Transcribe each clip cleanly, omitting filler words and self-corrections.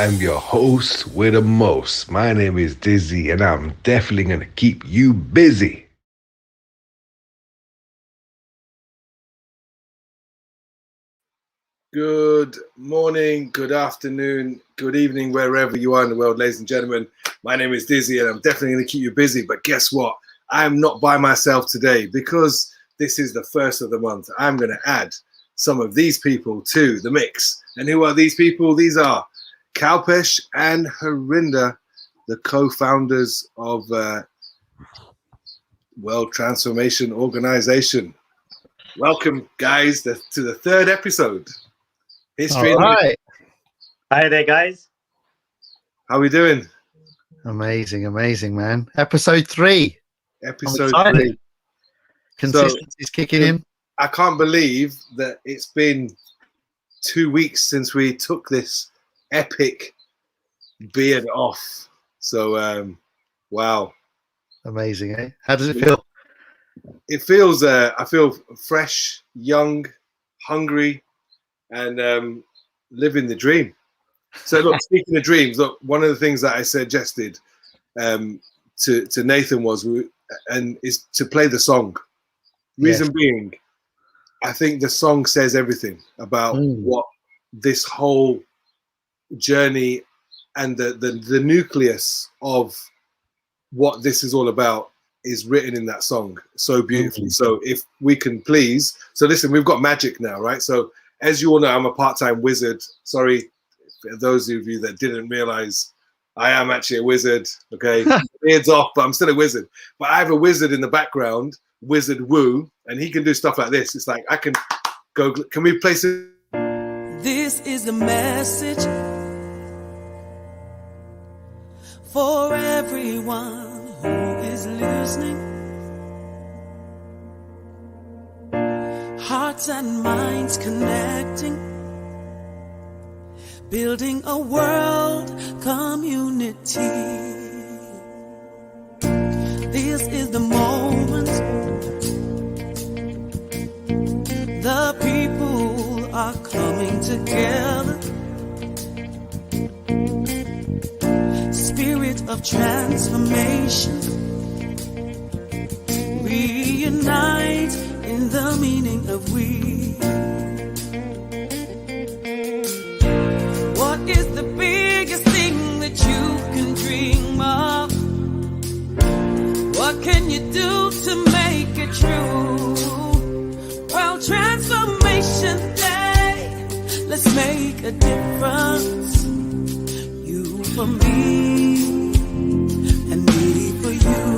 I'm your host with the most. My name is Dizzy, and I'm definitely going to keep you busy. Good morning, good afternoon, good evening, wherever you are in the world, ladies and gentlemen. My name is Dizzy, and I'm definitely going to keep you busy. But guess what? I'm not by myself today because this is the first of the month. I'm going to add some of these people to the mix. And who are these people? These are Kalpesh and Harinder, the co-founders of World Transformation Organization. Welcome, guys, to the third episode. History. All right. Hi there, guys. How are we doing? Amazing, man. Episode 3. Episode 3. Consistency's kicking in. I can't believe that it's been 2 weeks since we took this epic beard off. So, wow. Amazing, eh? How does it feel? It feels, I feel fresh, young, hungry, and living the dream. So look, speaking of dreams, look, one of the things that I suggested to Nathan is to play the song. Reason being, I think the song says everything about what this whole journey and the nucleus of what this is all about is written in that song so beautifully. So if we can please, so listen, we've got magic now, right? So as you all know, I'm a part-time wizard. Sorry for those of you that didn't realize I am actually a wizard. Okay, beard's off, but I'm still a wizard. But I have a wizard in the background, Wizard Woo, and he can do stuff like this. It's like I can go. Can we place it? This is the message for everyone who is listening. Hearts and minds connecting, building a world community. This is the moment the people are coming together. Spirit of transformation, reunite in the meaning of we. What is the biggest thing that you can dream of? What can you do to make it true? Well, Transformation Day, let's make a difference. You for me and me for you.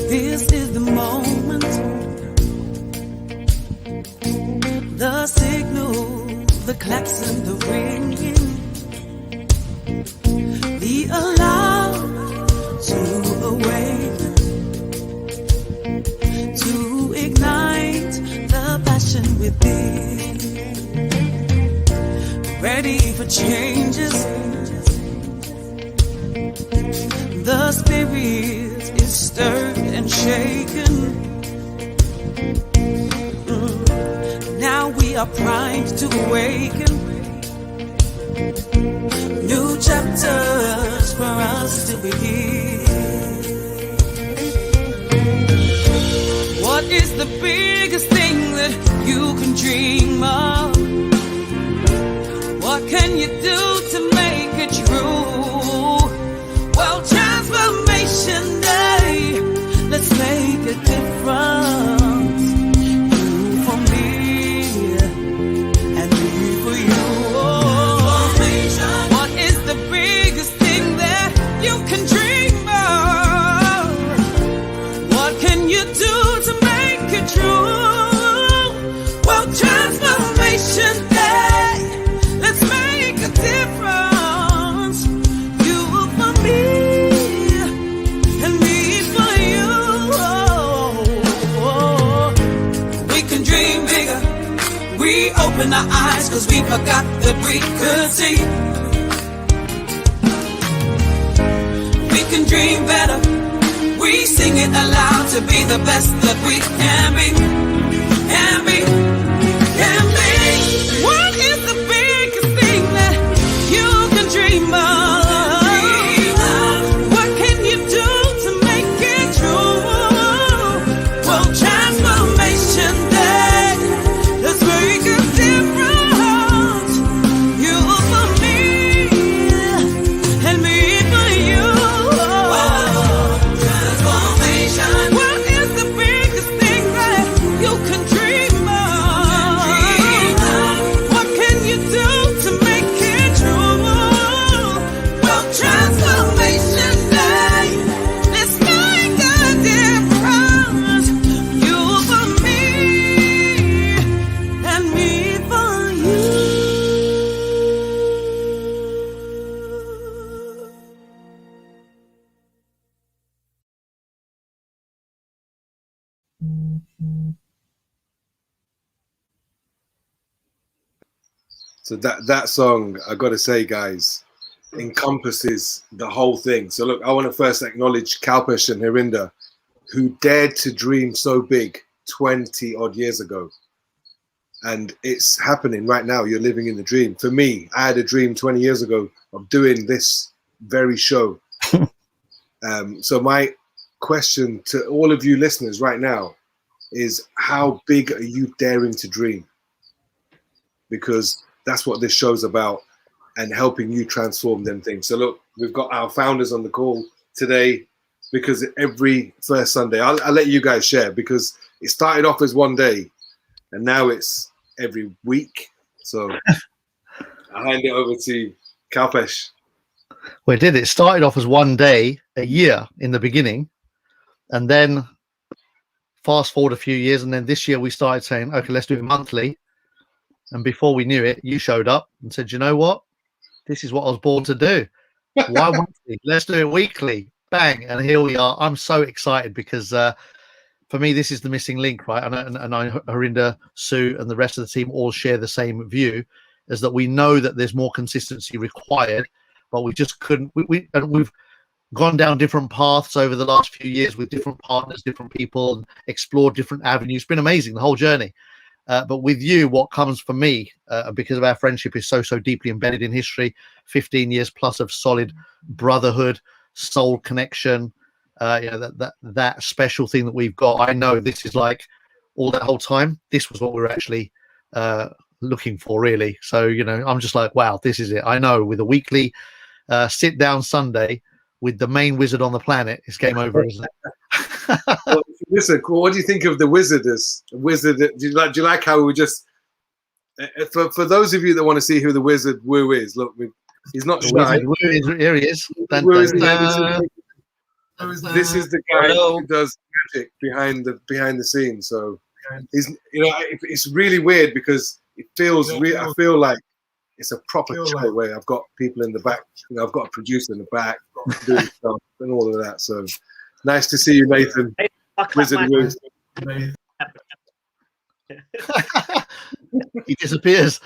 This is the moment, the signal, the klaxon, the ringing, the alarm to awaken, to ignite the passion within. Ready for changes, the spirit is stirred and shaken. Now we are primed to awaken. New chapters for us to begin. What is the biggest thing that you can dream of? What can you do to make it true? Well, Transformation Day, let's make a difference. You for me and me for you. What is the biggest thing that you can dream of? What can you do to make it true? Well, Transformation Day, let's make a difference. You for me and me for you. We can dream bigger. We open our eyes 'cause we forgot that we could see. can dream better. We sing it aloud to be the best that we can be. Can be. Can be. What is the biggest thing that you can dream of? What can you do to make it true? Well, transformation day. Let's make a difference. You for me and me for you. Transformation. What is the biggest thing that you can dream of? What can you do to make it true? Well, transformation day. Let's make a difference. You for me and me for you. So that song, I got to say, guys, encompasses the whole thing. So look, I want to first acknowledge Kalpesh and Harinder, who dared to dream so big 20 odd years ago. And it's happening right now. You're living in the dream. For me, I had a dream 20 years ago of doing this very show. So my question to all of you listeners right now is, how big are you daring to dream? Because that's what this show's about, and helping you transform them things. So look, we've got our founders on the call today, because every first Sunday, I'll let you guys share, because it started off as one day and now it's every week. So I'll hand it over to Kalpesh. Well, it started off as one day a year in the beginning, and then fast forward a few years, and then this year we started saying, okay, let's do it monthly. And before we knew it, you showed up and said, you know what? This is what I was born to do. Why monthly? Let's do it weekly. Bang. And here we are. I'm so excited because for me, this is the missing link, right? And I, Harinder, Sue, and the rest of the team all share the same view, is that we know that there's more consistency required, but we just couldn't. We've gone down different paths over the last few years with different partners, different people, and explored different avenues. It's been amazing, the whole journey. But with you, what comes for me, because of our friendship is so deeply embedded in history, 15 years plus of solid brotherhood, soul connection, that special thing that we've got. I know this is like all that whole time. This was what we were actually looking for, really. So, I'm just like, wow, this is it. I know with a weekly sit down Sunday with the main wizard on the planet, it's game over, isn't it? Well, listen, what do you think of the wizard? Do you like how we just, for those of you that want to see who the wizard Wu is, look, he's not shy. Here he is. This is the guy who does magic behind the scenes. So he's, it's really weird because it feels I feel like it's a proper show where I've got people in the back. I've got a producer in the back doing stuff and all of that. So nice to see you, Nathan. Wizard Wu. He disappears.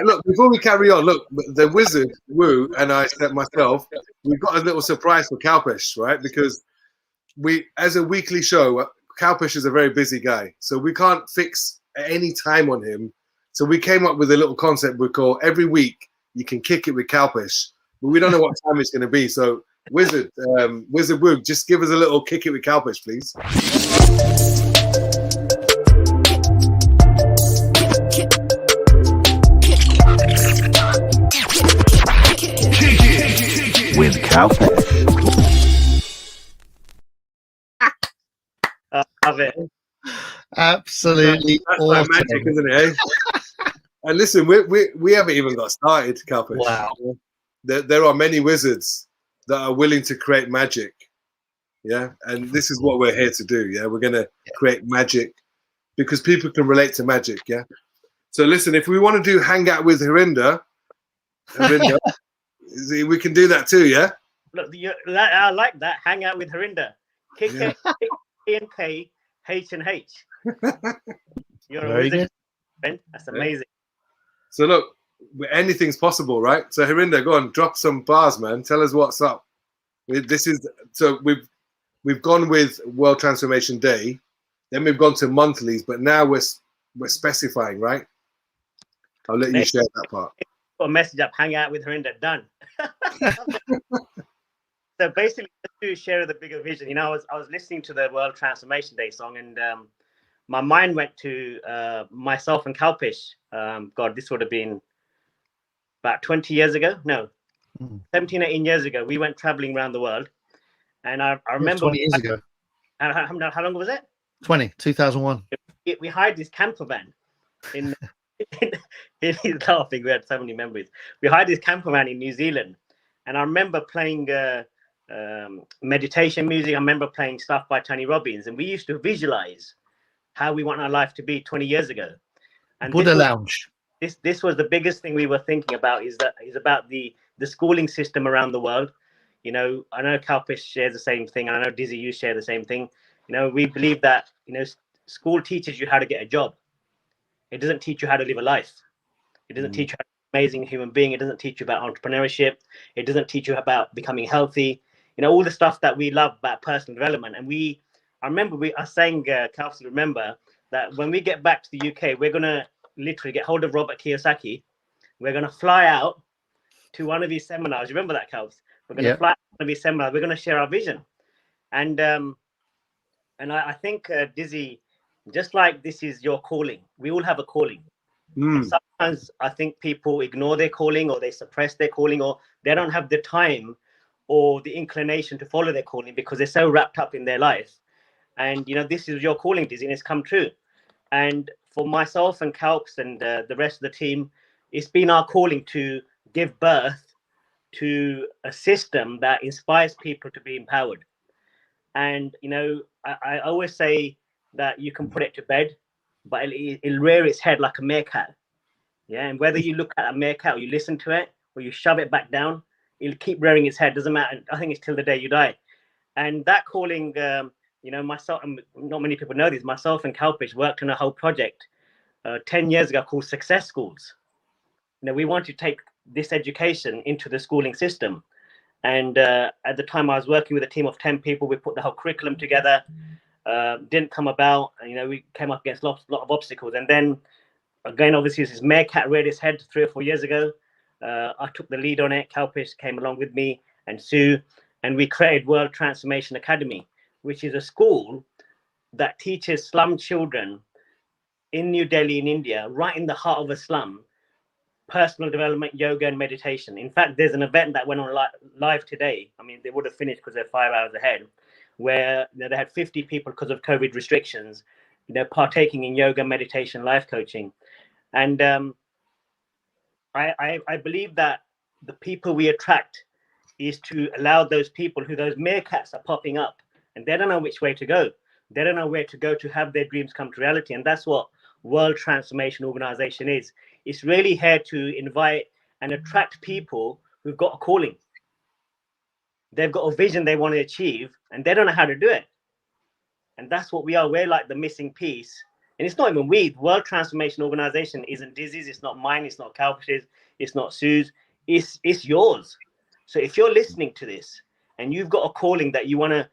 Look, before we carry on, look, the wizard Wu and I said myself, we've got a little surprise for Kalpesh, right? Because we, as a weekly show, Kalpesh is a very busy guy, so we can't fix any time on him. So we came up with a little concept we call every week you can kick it with Kalpesh, but we don't know what time it's going to be. So Wizard Wu, just give us a little kick it with Kalpesh, please. With Kalpesh. Love it. Absolutely That's awesome. like magic, isn't it? Eh? And listen, we haven't even got started, Kalpesh. Wow. There are many wizards that are willing to create magic. Yeah, and this is what we're here to do. Yeah, we're gonna create magic because people can relate to magic. Yeah. So listen, if we want to do hang out with Harinder, we can do that too. Yeah. Look, I like that. Hang out with Harinder. K and K, H and H. You're a wizard, friend. That's amazing. So look, anything's possible, right? So Harinder, go on, drop some bars, man. Tell us what's up. This is so we've gone with World Transformation Day, then we've gone to monthlies, but now we're specifying, right? I'll let you share that part. Put a message up, hang out with Harinder, done. So basically, just to share the bigger vision, you know, I was listening to the World Transformation Day song, and my mind went to myself and Kalpish. God, this would have been about 20 years ago. No, 17, 18 years ago. We went traveling around the world. And I remember 20 years ago. How long was it? 2001. We hired this camper van in he's laughing. We had so many memories. We hired this camper van in New Zealand, and I remember playing meditation music. I remember playing stuff by Tony Robbins, and we used to visualize how we want our life to be 20 years ago. And Buddha Lounge. This was the biggest thing we were thinking about, is about the schooling system around the world. You know, I know Kalpish shares the same thing. I know Dizzy, you share the same thing. You know, we believe that, you know, school teaches you how to get a job. It doesn't teach you how to live a life. It doesn't teach you how to be an amazing human being. It doesn't teach you about entrepreneurship. It doesn't teach you about becoming healthy. You know, all the stuff that we love about personal development. And I remember I was saying, Kalpish, remember that when we get back to the UK, we're going to literally get hold of Robert Kiyosaki. We're going to fly out to one of his seminars. You remember that, Kalpish? We're going to fly out to one of his seminars. We're going to share our vision. And I think, Dizzy, just like this is your calling, we all have a calling. And sometimes I think people ignore their calling, or they suppress their calling, or they don't have the time or the inclination to follow their calling because they're so wrapped up in their life. And, you know, this is your calling, Dizzy, and it's come true. And for myself and Kalps and the rest of the team, it's been our calling to give birth to a system that inspires people to be empowered. And, you know, I always say that you can put it to bed, but it'll rear its head like a meerkat. Yeah. And whether you look at a meerkat or you listen to it or you shove it back down, it'll keep rearing its head. Doesn't matter. I think it's till the day you die. And that calling, you know, myself, and not many people know this, myself and Kalpish worked on a whole project 10 years ago called Success Schools. You know, we want to take this education into the schooling system. And at the time I was working with a team of 10 people, we put the whole curriculum together. Didn't come about. You know, we came up against a lot of obstacles. And then again, obviously, this meerkat reared its head 3 or 4 years ago. I took the lead on it. Kalpish came along with me, and Sue, and we created World Transformation Academy, which is a school that teaches slum children in New Delhi in India, right in the heart of a slum, personal development, yoga, and meditation. In fact, there's an event that went on live today. I mean, they would have finished because they're 5 hours ahead, where, you know, they had 50 people because of COVID restrictions, you know, partaking in yoga, meditation, life coaching. And I believe that the people we attract is to allow those people who those meerkats are popping up, and they don't know which way to go. They don't know where to go to have their dreams come to reality. And that's what World Transformation Organization is. It's really here to invite and attract people who've got a calling. They've got a vision they want to achieve, and they don't know how to do it. And that's what we are. We're like the missing piece. And it's not even we. The World Transformation Organization isn't Dizzy's, it's not mine, it's not Kalpish's, it's not Sue's, it's yours. So if you're listening to this and you've got a calling that you want to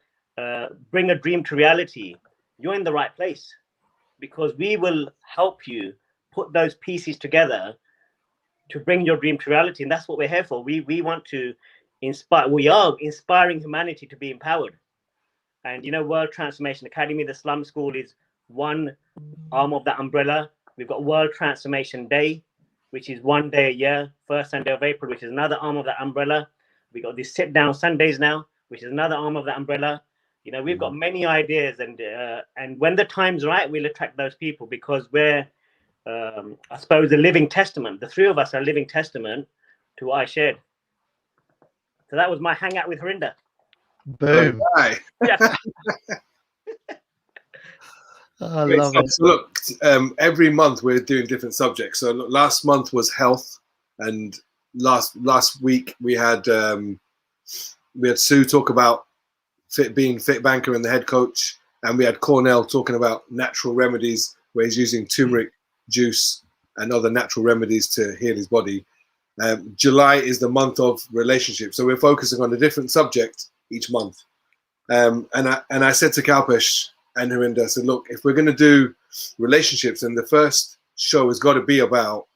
bring a dream to reality, you're in the right place, because we will help you put those pieces together to bring your dream to reality. And that's what we're here for. We want to inspire. We are inspiring humanity to be empowered. And, you know, World Transformation Academy, the Slum School, is one arm of that umbrella. We've got World Transformation Day, which is 1 day a year, first Sunday of April, which is another arm of that umbrella. We got these sit down Sundays now, which is another arm of that umbrella. You know, we've got many ideas, and when the time's right, we'll attract those people, because we're, I suppose, a living testament. The three of us are a living testament to what I shared. So that was my hangout with Harinder. Boom. Right. Yeah. I love it. So look, every month we're doing different subjects. So look, last month was health, and last week we had Sue talk about being fit banker and the head coach, and we had Cornell talking about natural remedies, where he's using turmeric juice and other natural remedies to heal his body. July is the month of relationships, so we're focusing on a different subject each month. And I said to Kalpesh and Harinder, I said, look, if we're going to do relationships, then the first show has got to be about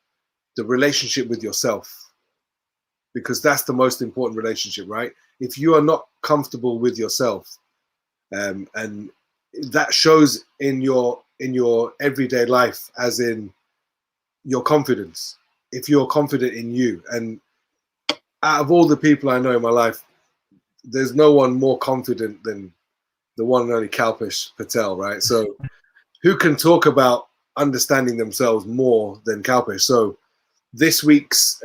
the relationship with yourself, because that's the most important relationship, right? If you are not comfortable with yourself, and that shows in your everyday life, as in your confidence. If you're confident in you, and out of all the people I know in my life, there's no one more confident than the one and only Kalpesh Patel, right? So who can talk about understanding themselves more than Kalpesh? So this week's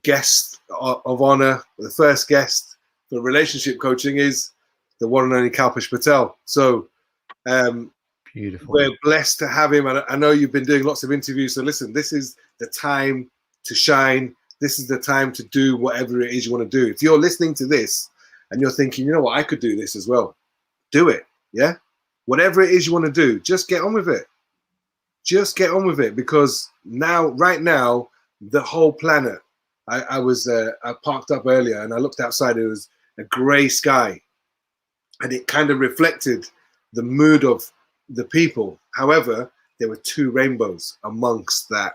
guest of honor, the first guest for relationship coaching, is the one and only Kalpesh Patel. So beautiful. We're blessed to have him. And I know you've been doing lots of interviews. So listen, this is the time to shine. This is the time to do whatever it is you want to do. If you're listening to this and you're thinking, you know what, I could do this as well, do it. Yeah. Whatever it is you want to do, just get on with it. Just get on with it, because now, right now, the whole planet, I parked up earlier and I looked outside. It was a gray sky, and it kind of reflected the mood of the people. However, there were 2 rainbows amongst that.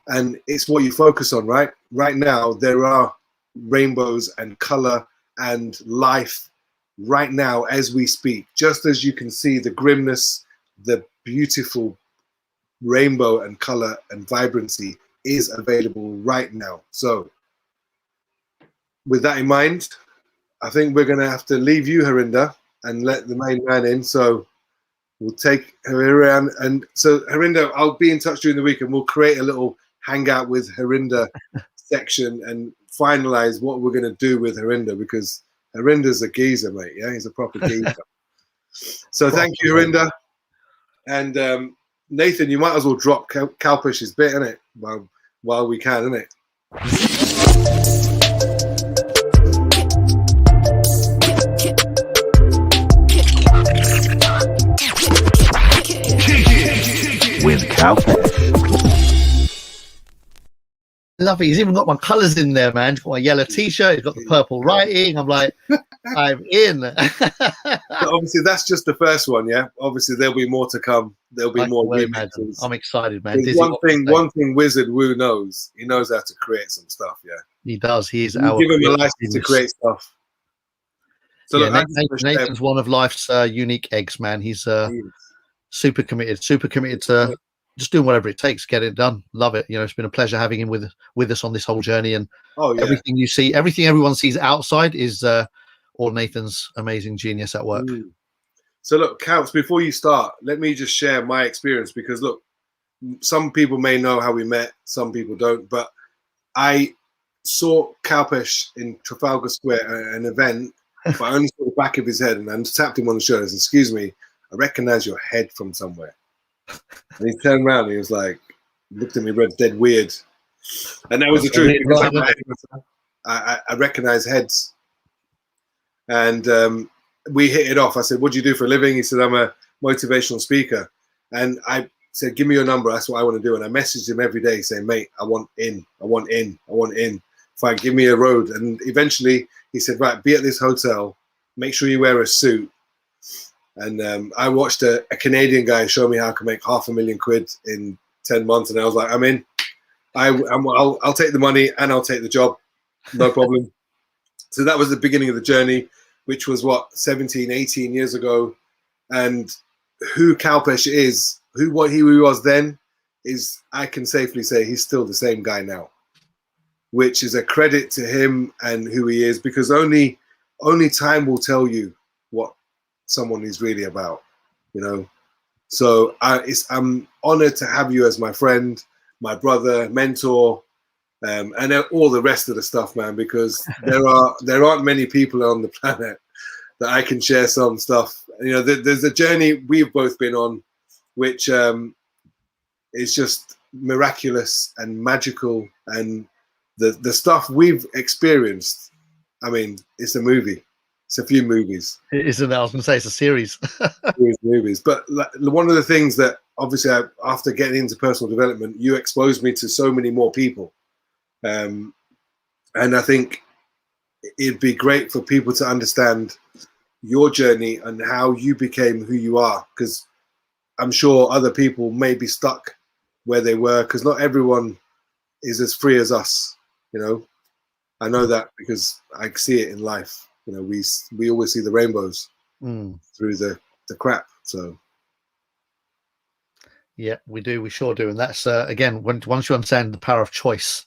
And it's what you focus on, right? Right now, there are rainbows and color and life right now as we speak. Just as you can see the grimness, the beautiful rainbow and color and vibrancy is available right now. So with that in mind, I think we're going to have to leave you, Harinder, and let the main man in. So we'll take her around. And so, Harinder, I'll be in touch during the week, and we'll create a little hangout with Harinder section and finalize what we're going to do with Harinder, because Harinder's a geezer, mate. Yeah, he's a proper geezer. So thank you, Harinder. And Nathan, you might as well drop Kalpesh's bit, innit? While we can, innit? With Kalpesh. Love it. He's even got my colours in there, man. He's got my yellow t-shirt. He's got the purple writing. I'm like, I'm in. So obviously, that's just the first one, yeah. Obviously, there'll be more to come. There'll be more remixes. I'm excited, man. One thing Wizard Wu knows, he knows how to create some stuff. Yeah, he does. He is give him a license to create stuff. So yeah, look, Nathan's one of life's unique eggs, man. He's super committed to just doing whatever it takes, get it done. Love it. You know, it's been a pleasure having him with us on this whole journey. And everything you see, everything everyone sees outside is all Nathan's amazing genius at work. So look, Kalps, before you start, let me just share my experience, because look, some people may know how we met, some people don't, but I saw Kalpesh in Trafalgar Square at an event, but I only saw the back of his head, and I tapped him on the shoulder and said, "Excuse me, I recognize your head from somewhere." And he turned around and he was like, looked at me dead weird. And that was the truth, because I recognize heads. And we hit it off. I said, "What do you do for a living?" He said, "I'm a motivational speaker." And I said, "Give me your number. That's what I want to do." And I messaged him every day saying, "Mate, I want in. I want in. I want in. Fine, give me a road." And eventually he said, "Right, be at this hotel. Make sure you wear a suit." And I watched a Canadian guy show me how I could make £500,000 in 10 months. And I was like, I'm in. I'll take the money and I'll take the job. No problem. So that was the beginning of the journey, which was 17, 18 years ago. And who Kalpesh is, who he was then, is, I can safely say, he's still the same guy now, which is a credit to him and who he is, because only time will tell you what someone is really about, you know. So I'm honored to have you as my friend, my brother, mentor, and all the rest of the stuff, man, because there aren't many people on the planet that I can share some stuff. You know, there's a journey we've both been on, which is just miraculous and magical, and the stuff we've experienced, I mean, it's a movie. It's a few movies. It isn't. I was going to say it's a series. Movies. But one of the things that obviously after getting into personal development, you exposed me to so many more people. And I think it'd be great for people to understand your journey and how you became who you are, because I'm sure other people may be stuck where they were, because not everyone is as free as us. You know, I know that because I see it in life. You know, we always see the rainbows through the crap. So yeah, we do. We sure do. And that's again, once you understand the power of choice,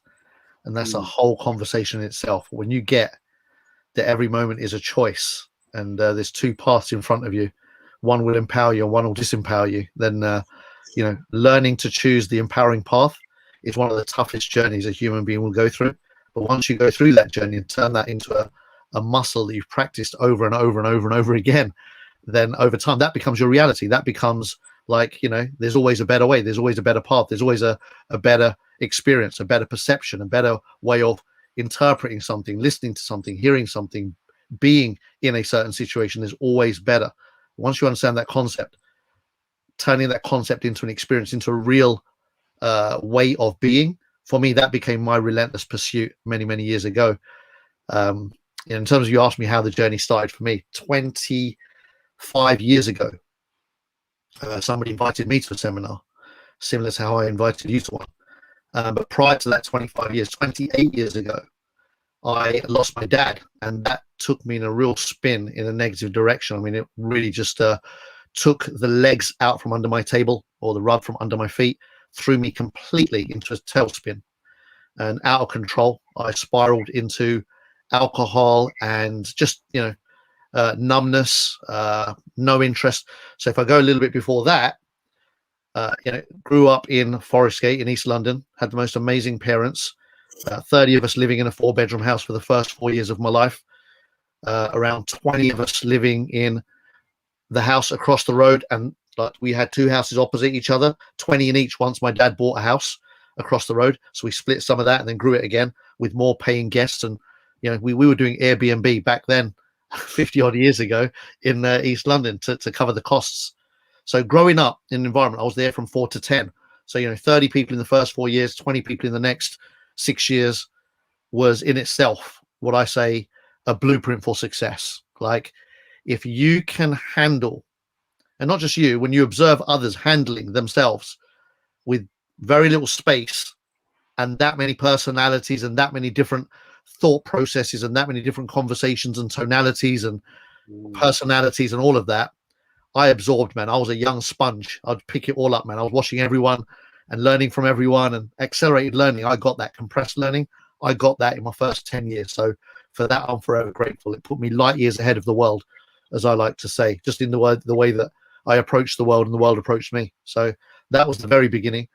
and that's a whole conversation in itself. When you get that every moment is a choice, and there's two paths in front of you, one will empower you and one will disempower you, then you know, learning to choose the empowering path is one of the toughest journeys a human being will go through. But once you go through that journey and turn that into a muscle that you've practiced over and over and over and over again, then over time that becomes your reality. That becomes like, you know, there's always a better way, there's always a better path, there's always a better experience, a better perception, a better way of interpreting something, listening to something, hearing something, being in a certain situation is always better. Once you understand that concept, turning that concept into an experience, into a real way of being, for me, that became my relentless pursuit many years ago. In terms of, you asked me how the journey started for me, 25 years ago, somebody invited me to a seminar, similar to how I invited you to one. But prior to that, 28 years ago, I lost my dad, and that took me in a real spin in a negative direction. I mean, it really just took the legs out from under my table, or the rug from under my feet, threw me completely into a tailspin and out of control. I spiraled into alcohol and just, you know, numbness, no interest. So if I go a little bit before that, you know, grew up in Forest Gate in East London, had the most amazing parents, 30 of us living in a 4-bedroom house for the first 4 years of my life, around 20 of us living in the house across the road, and like we had 2 houses opposite each other, 20 in each once my dad bought a house across the road. So we split some of that and then grew it again with more paying guests. And, you know, we were doing Airbnb back then, 50 odd years ago, in East London to cover the costs. So growing up in an environment, I was there from 4 to 10. So, you know, 30 people in the first 4 years, 20 people in the next 6 years was in itself, what I say, a blueprint for success. Like, if you can handle, and not just you, when you observe others handling themselves with very little space and that many personalities and that many different thought processes and that many different conversations and tonalities and personalities and all of that, I absorbed, man. I was a young sponge. I'd pick it all up, man. I was watching everyone and learning from everyone, and accelerated learning. I got that compressed learning. I got that in my first 10 years. So for that, I'm forever grateful. It put me light years ahead of the world, as I like to say, just in the way that I approached the world and the world approached me. So that was the very beginning.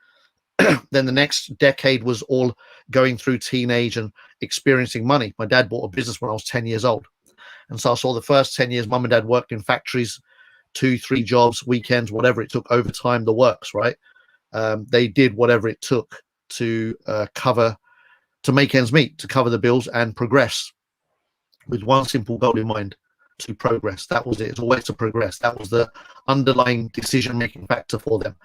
Then the next decade was all going through teenage and experiencing money. My dad bought a business when I was 10 years old. And so I saw the first 10 years, mum and dad worked in factories, 2-3 jobs, weekends, whatever it took, overtime, the works, right? They did whatever it took to make ends meet, to cover the bills and progress, with one simple goal in mind: to progress. That was it. It's always to progress. That was the underlying decision-making factor for them.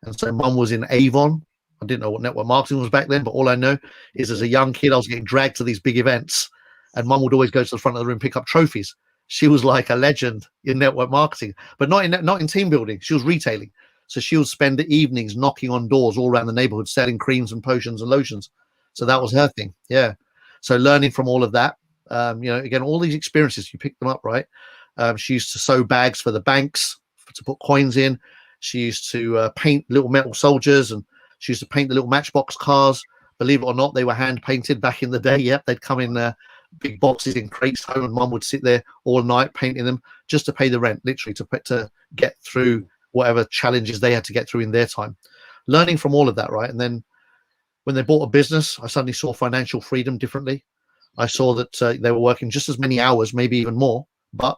And so mum was in Avon. I didn't know what network marketing was back then, but all I know is as a young kid, I was getting dragged to these big events, and mum would always go to the front of the room and pick up trophies. She was like a legend in network marketing, but not in team building. She was retailing. So she would spend the evenings knocking on doors all around the neighborhood, selling creams and potions and lotions. So that was her thing. Yeah. So learning from all of that, you know, again, all these experiences, you pick them up, right? She used to sew bags for the banks to put coins in. She used to paint little metal soldiers, and she used to paint the little matchbox cars. Believe it or not, they were hand painted back in the day. Yep, they'd come in big boxes in crates home, and mum would sit there all night painting them just to pay the rent, literally to get through whatever challenges they had to get through in their time. Learning from all of that, right? And then when they bought a business, I suddenly saw financial freedom differently. I saw that they were working just as many hours, maybe even more, but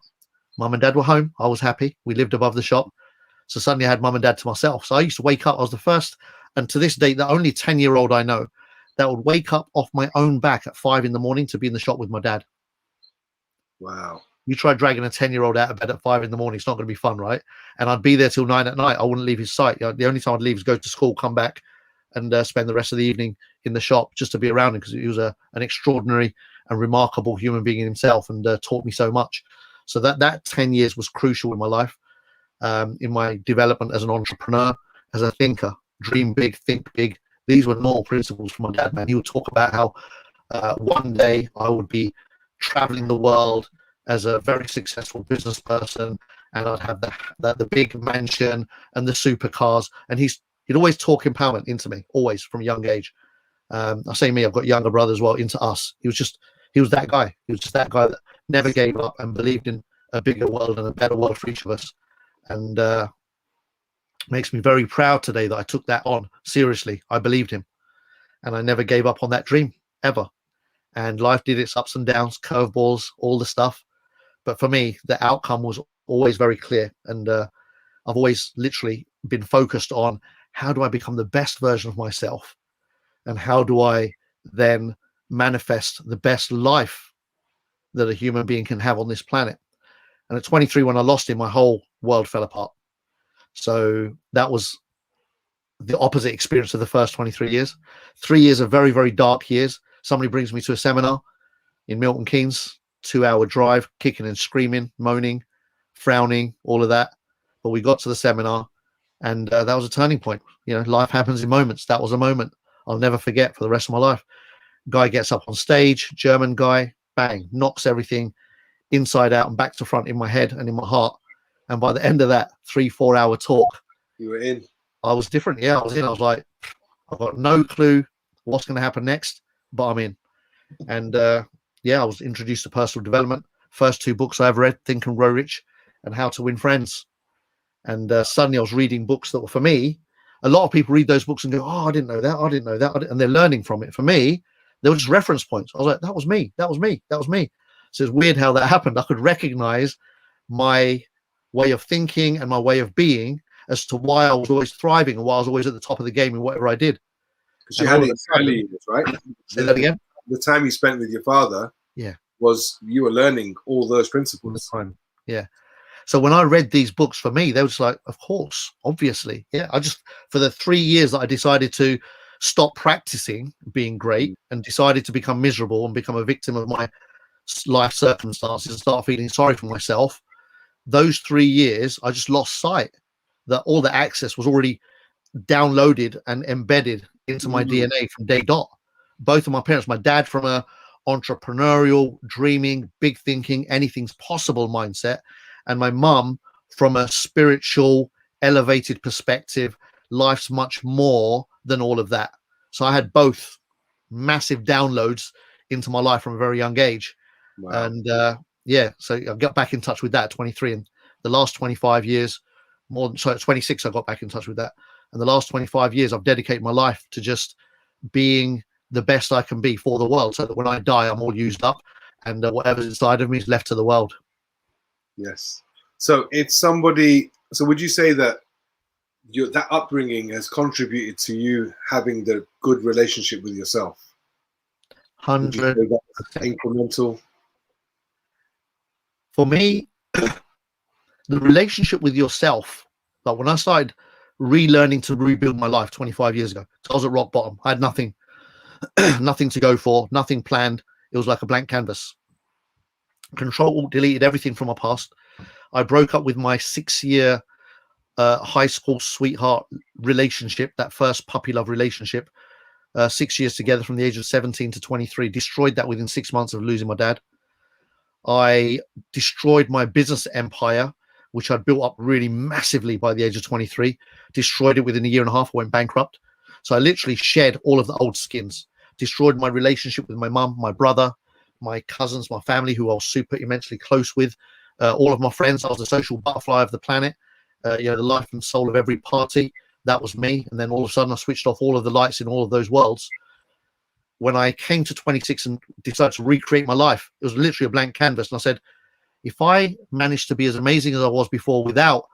mum and dad were home. I was happy. We lived above the shop. So suddenly I had mum and dad to myself. So I used to wake up. I was the first, and to this day, the only 10-year-old I know that would wake up off my own back at 5 a.m. to be in the shop with my dad. Wow. You try dragging a 10-year-old out of bed at 5 a.m, it's not going to be fun, right? And I'd be there till 9 p.m. I wouldn't leave his sight. You know, the only time I'd leave is go to school, come back, and spend the rest of the evening in the shop just to be around him, because he was an extraordinary and remarkable human being in himself, and taught me so much. So that 10 years was crucial in my life, in my development as an entrepreneur, as a thinker. Dream big, think big. These were normal principles from my dad, man. He would talk about how one day I would be traveling the world as a very successful business person, and I'd have the big mansion and the supercars. And he'd always talk empowerment into me, always, from a young age. I say me, I've got younger brothers, well, into us. He was that guy. He was just that guy that never gave up and believed in a bigger world and a better world for each of us. And makes me very proud today that I took that on seriously. I believed him, and I never gave up on that dream, ever. And life did its ups and downs, curveballs, all the stuff. But for me, the outcome was always very clear. And I've always literally been focused on, how do I become the best version of myself? And how do I then manifest the best life that a human being can have on this planet? And at 23, when I lost him, my whole world fell apart. So that was the opposite experience of the first 23 years. 3 years of very, very dark years. Somebody brings me to a seminar in Milton Keynes, 2-hour drive, kicking and screaming, moaning, frowning, all of that. But we got to the seminar, and that was a turning point. You know, life happens in moments. That was a moment I'll never forget for the rest of my life. Guy gets up on stage, German guy, bang, knocks everything inside out and back to front in my head and in my heart. And by the end of that 3-4 hour talk, You were in. I was different. Yeah, I was in. I was like, I've got no clue what's going to happen next, but I'm in. And yeah, I was introduced to personal development. First 2 books I ever read, Think and Grow Rich and How to Win Friends. And suddenly I was reading books that were, for me, a lot of people read those books and go, oh, I didn't know that. I didn't know that. And they're learning from it. For me, they were just reference points. I was like, that was me. That was me. That was me. So it's weird how that happened. I could recognize my way of thinking and my way of being as to why I was always thriving and why I was always at the top of the game in whatever I did. Because you had it early years, right? Say that again? The time you spent with your father, yeah, was you were learning all those all the principles. time. Yeah. So when I read these books, for me, they were just like, of course, obviously. Yeah. I just, for the 3 years that I decided to stop practicing being great and decided to become miserable and become a victim of my life circumstances and start feeling sorry for myself, those 3 years, I just lost sight that all the access was already downloaded and embedded into my DNA from day dot. Both of my parents, my dad from a entrepreneurial, dreaming, big thinking, anything's possible mindset, and my mum from a spiritual, elevated perspective, life's much more than all of that. So I had both massive downloads into my life from a very young age. Wow. And yeah, so I got back in touch with that at 23, and the last 25 years, at 26, I got back in touch with that. And the last 25 years, I've dedicated my life to just being the best I can be for the world, so that when I die, I'm all used up, and whatever's inside of me is left to the world. Yes. So it's somebody. So would you say that that upbringing has contributed to you having the good relationship with yourself? 100%. Incremental. For me, the relationship with yourself, like when I started relearning to rebuild my life 25 years ago, so I was at rock bottom. I had nothing, nothing to go for, nothing planned. It was like a blank canvas. Control deleted everything from my past. I broke up with my 6-year high school sweetheart relationship, that first puppy love relationship, 6 years together from the age of 17 to 23, destroyed that within 6 months of losing my dad. I destroyed my business empire, which I'd built up really massively by the age of 23, destroyed it within a year and a half, went bankrupt. So I literally shed all of the old skins, destroyed my relationship with my mum, my brother, my cousins, my family, who I was super immensely close with, all of my friends. I was the social butterfly of the planet, the life and soul of every party. That was me. And then all of a sudden I switched off all of the lights in all of those worlds. When I came to 26 and decided to recreate my life, it was literally a blank canvas. And I said, if I managed to be as amazing as I was before without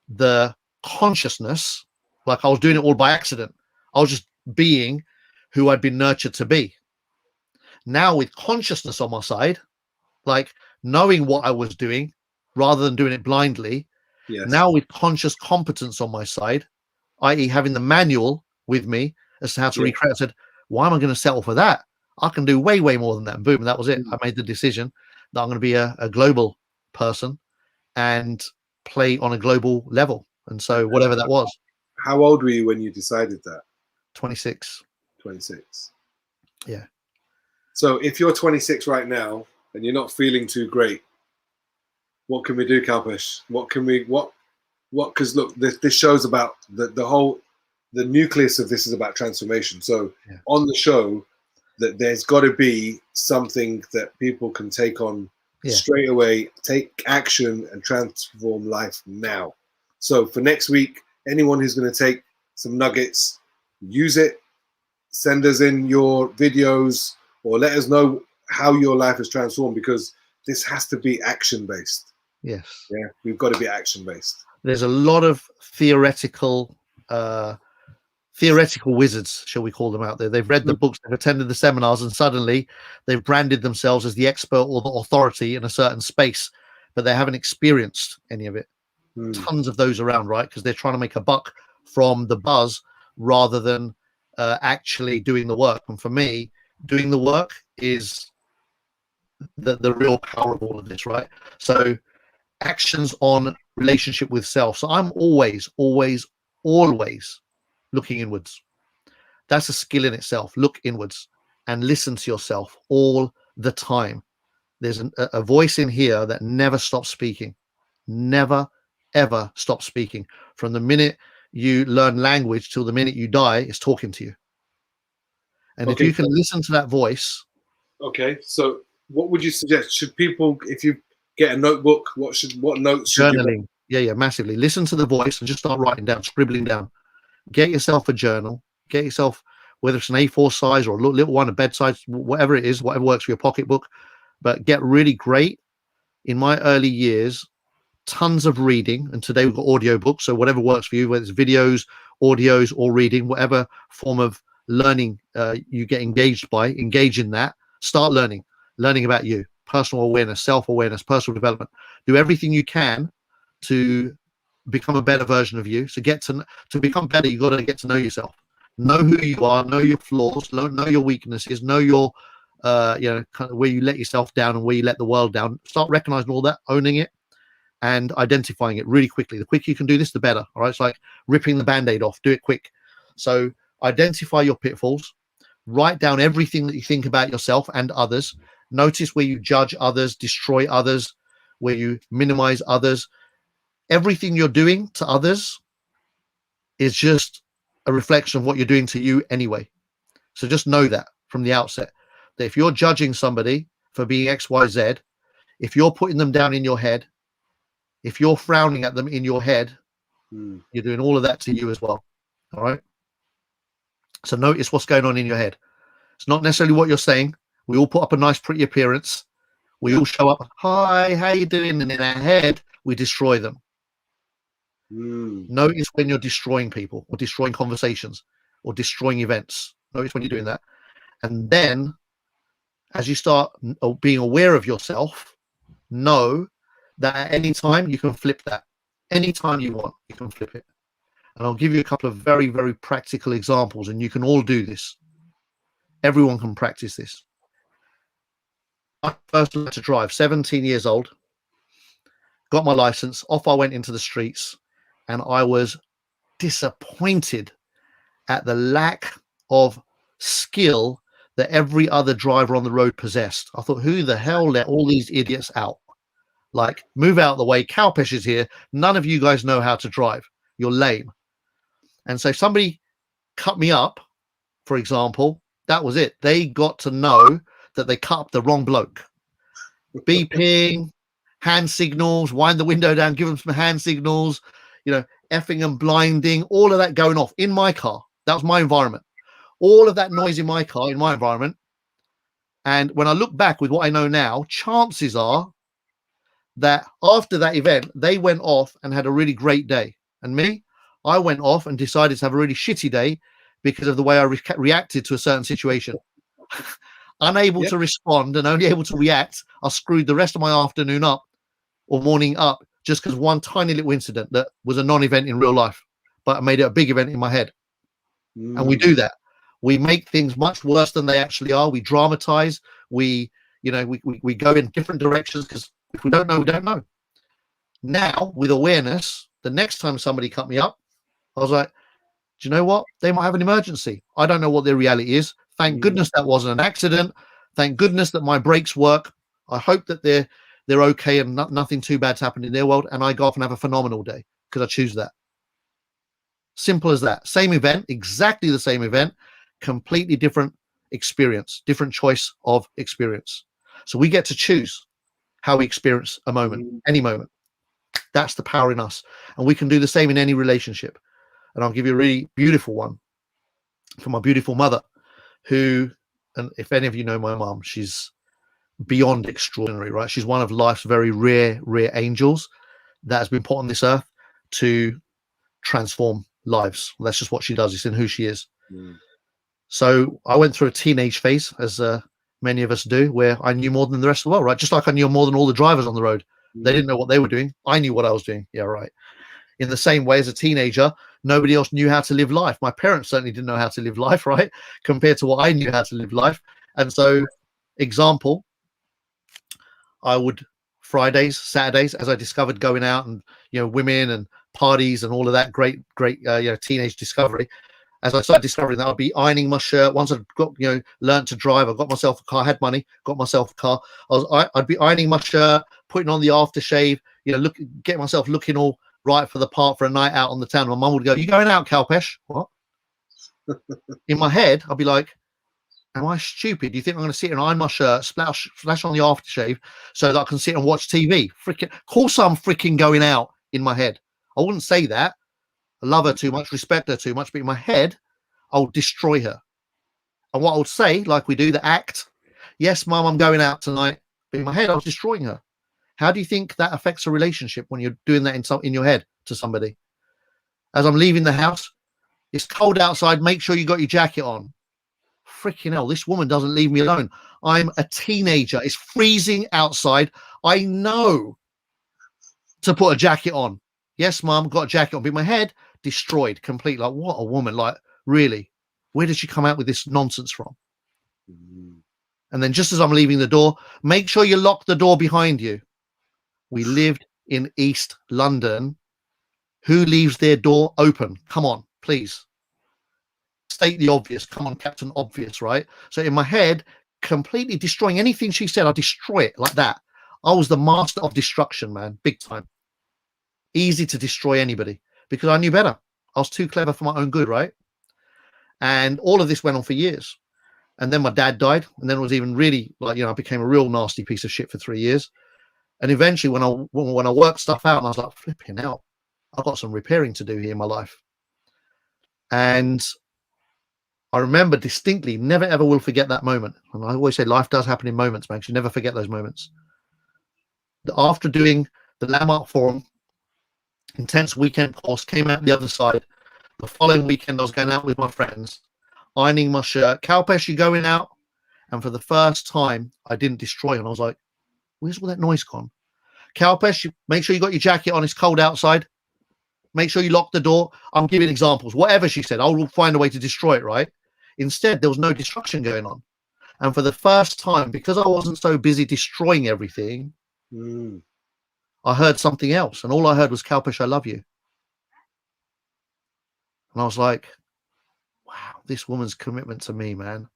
the consciousness, like I was doing it all by accident, I was just being who I'd been nurtured to be. Now with consciousness on my side, like knowing what I was doing rather than doing it blindly, Yes. now with conscious competence on my side, i.e. having the manual with me as to how to recreate, I said, why am I going to settle for that? I can do way, way more than that. And boom, that was it. I made the decision that I'm going to be a global person and play on a global level. And so whatever that was. How old were you when you decided that? 26. 26. Yeah. So if you're 26 right now and you're not feeling too great, what can we do, Kalpesh? Because look, this show's about the nucleus of this is about transformation. So on the show, that there's got to be something that people can take on straight away, take action and transform life now. So for next week, anyone who's going to take some nuggets, use it, send us in your videos or let us know how your life is transformed, because this has to be action-based. Yes. Yeah, we've got to be action-based. There's a lot of theoretical wizards, shall we call them, out there. They've read the books, they've attended the seminars, and suddenly they've branded themselves as the expert or the authority in a certain space, but they haven't experienced any of it. Tons of those around, right? Because they're trying to make a buck from the buzz rather than actually doing the work. And for me, doing the work is the real power of all of this, right? So actions on relationship with self. So I'm always looking inwards. That's a skill in itself. Look inwards and listen to yourself all the time. There's a voice in here that never stops speaking. Never, ever stop speaking. From the minute you learn language till the minute you die, it's talking to you. And if you can listen to that voice. Okay, so what would you suggest? Should people, if you get a notebook, what notes should journaling? Yeah, massively. Listen to the voice and just start writing down, scribbling down. Get yourself a journal. Get yourself, whether it's an A4 size or a little one, a bedside, whatever it is, whatever works for your pocketbook. But get really great. In my early years, tons of reading, and today we've got audio books. So whatever works for you, whether it's videos, audios, or reading, whatever form of learning you get engaged by, engage in that. Start learning about you, personal awareness, self-awareness, personal development. Do everything you can to become a better version of you. So to become better, you got to get to know yourself, know who you are, know your flaws, know your weaknesses, know your kind of where you let yourself down and where you let the world down. Start recognizing all that, owning it, and identifying it really quickly. The quicker you can do this, the better. All right, it's like ripping the band-aid off. Do it quick. So identify your pitfalls. Write down everything that you think about yourself and others. Notice where you judge others, destroy others, where you minimize others. Everything you're doing to others is just a reflection of what you're doing to you anyway. So just know that from the outset, that if you're judging somebody for being X, Y, Z, if you're putting them down in your head, if you're frowning at them in your head, you're doing all of that to you as well. All right. So notice what's going on in your head. It's not necessarily what you're saying. We all put up a nice, pretty appearance. We all show up. Hi, how you doing? And in our head, we destroy them. Notice when you're destroying people or destroying conversations or destroying events. Notice when you're doing that. And then as you start being aware of yourself, know that at any time you can flip that. Anytime you want, you can flip it. And I'll give you a couple of very, very practical examples, and you can all do this. Everyone can practice this. I first learned to drive, 17 years old, got my license, off I went into the streets, and I was disappointed at the lack of skill that every other driver on the road possessed. I thought, who the hell let all these idiots out? Like, move out of the way. Kalpesh is here. None of you guys know how to drive. You're lame. And so if somebody cut me up, for example, that was it. They got to know that they cut up the wrong bloke. Beeping, hand signals, wind the window down, give them some hand signals, effing and blinding, all of that going off in my car. That was my environment. All of that noise in my car, in my environment. And when I look back with what I know now, chances are that after that event, they went off and had a really great day. And me, I went off and decided to have a really shitty day because of the way I reacted to a certain situation. Unable to respond and only able to react, I screwed the rest of my afternoon up or morning up just because one tiny little incident that was a non-event in real life, but I made it a big event in my head. And we do that. We make things much worse than they actually are. We dramatize. We go in different directions because if we don't know, we don't know. Now, with awareness, the next time somebody cut me up, I was like, do you know what? They might have an emergency. I don't know what their reality is. Thank goodness that wasn't an accident. Thank goodness that my brakes work. I hope that they're okay and nothing too bad's happened in their world. And I go off and have a phenomenal day because I choose that. Simple as that. Same event, exactly the same event, completely different experience, different choice of experience. So we get to choose how we experience a moment, any moment. That's the power in us. And we can do the same in any relationship. And I'll give you a really beautiful one from my beautiful mother, who, and if any of you know my mom, she's beyond extraordinary, right? She's one of life's very rare angels that has been put on this earth to transform lives. That's just what she does. It's in who she is. So I went through a teenage phase, as many of us do, where I knew more than the rest of the world, right? Just like I knew more than all the drivers on the road. They didn't know what they were doing. I knew what I was doing. Yeah, right. In the same way, as a teenager, nobody else knew how to live life. My parents certainly didn't know how to live life, right? Compared to what I knew how to live life. And so, example, I would Fridays, Saturdays, as I discovered going out and, women and parties and all of that great, teenage discovery. As I started discovering that, I'd be ironing my shirt. Once I'd got, learned to drive, I got myself a car, had money, got myself a car. I'd be ironing my shirt, putting on the aftershave, get myself looking all right for the part for a night out on the town. My mum would go, "You going out, Kalpesh?" What? In my head, I'd be like, am I stupid? Do you think I'm going to sit and iron my shirt, splash on the aftershave so that I can sit and watch TV? Freaking, of course I'm freaking going out in my head. I wouldn't say that. I love her too much, respect her too much, but in my head, I'll destroy her. And what I would say, like we do, the act, yes, Mum, I'm going out tonight. But in my head, I was destroying her. How do you think that affects a relationship when you're doing that in your head to somebody? As I'm leaving the house, it's cold outside. Make sure you got your jacket on. Freaking hell, this woman doesn't leave me alone. I'm a teenager. It's freezing outside. I know to put a jacket on. Yes, Mum, got a jacket on. But in my head, destroyed completely. Like, what a woman. Like, really? Where did she come out with this nonsense from? And then just as I'm leaving the door, make sure you lock the door behind you. We lived in East London. Who leaves their door open? Come on, please. State the obvious. Come on, Captain Obvious, right? So in my head, completely destroying anything she said, I'll destroy it like that. I was the master of destruction, man, big time. Easy to destroy anybody because I knew better. I was too clever for my own good, right? And all of this went on for years. And then my dad died. And then it was even really like, I became a real nasty piece of shit for 3 years. And eventually when I worked stuff out, and I was like, flipping out, I've got some repairing to do here in my life. And I remember distinctly, never ever will forget that moment. And I always say life does happen in moments, man. You never forget those moments. After doing the Landmark Forum, intense weekend course, came out the other side. The following weekend, I was going out with my friends, ironing my shirt. Kalpesh, you going out? And for the first time, I didn't destroy it. And I was like, where's all that noise gone? Kalpesh, make sure you got your jacket on. It's cold outside. Make sure you lock the door. I'm giving examples. Whatever she said, I will find a way to destroy it, right? Instead, there was no destruction going on. And for the first time, because I wasn't so busy destroying everything, I heard something else. And all I heard was, Kalpesh, I love you. And I was like, wow, this woman's commitment to me, man.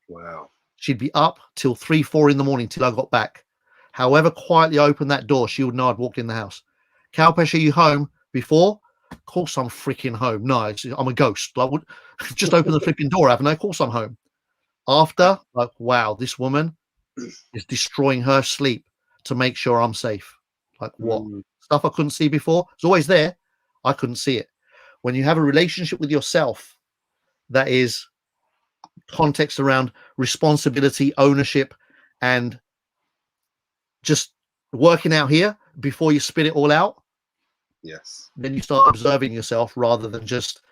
Wow. She'd be up till 3, 4 in the morning till I got back. However quietly I opened that door, she would know I'd walked in the house. Kalpesh, are you home? Before? Of course I'm freaking home. No, I'm a ghost. I would just open the freaking door, haven't I? Of course I'm home. After, like, wow, this woman is destroying her sleep to make sure I'm safe. Like, what? Stuff I couldn't see before. It's always there. I couldn't see it. When you have a relationship with yourself that is context around responsibility, ownership, and just working out here before you spit it all out, yes, then you start observing yourself rather than just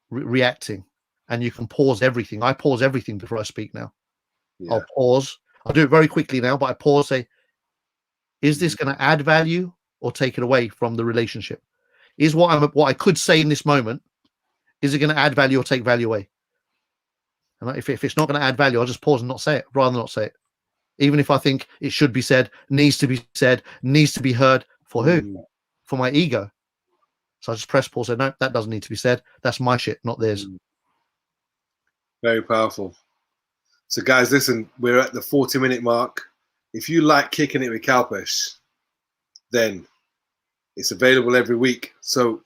reacting. And you can pause everything. I pause everything before I speak now. I'll pause. I'll do it very quickly now, but I pause, say, is this going to add value or take it away from the relationship? Is what I could say in this moment, is it going to add value or take value away? And if it's not going to add value, I'll just pause and not say it, rather than not say it. Even if I think it should be said, needs to be said, needs to be heard. For who? For my ego. So I just press pause and say, no, that doesn't need to be said. That's my shit, not theirs. Very powerful. So guys, listen, we're at the 40-minute mark. If you like Kicking It with Kalpesh, then it's available every week. So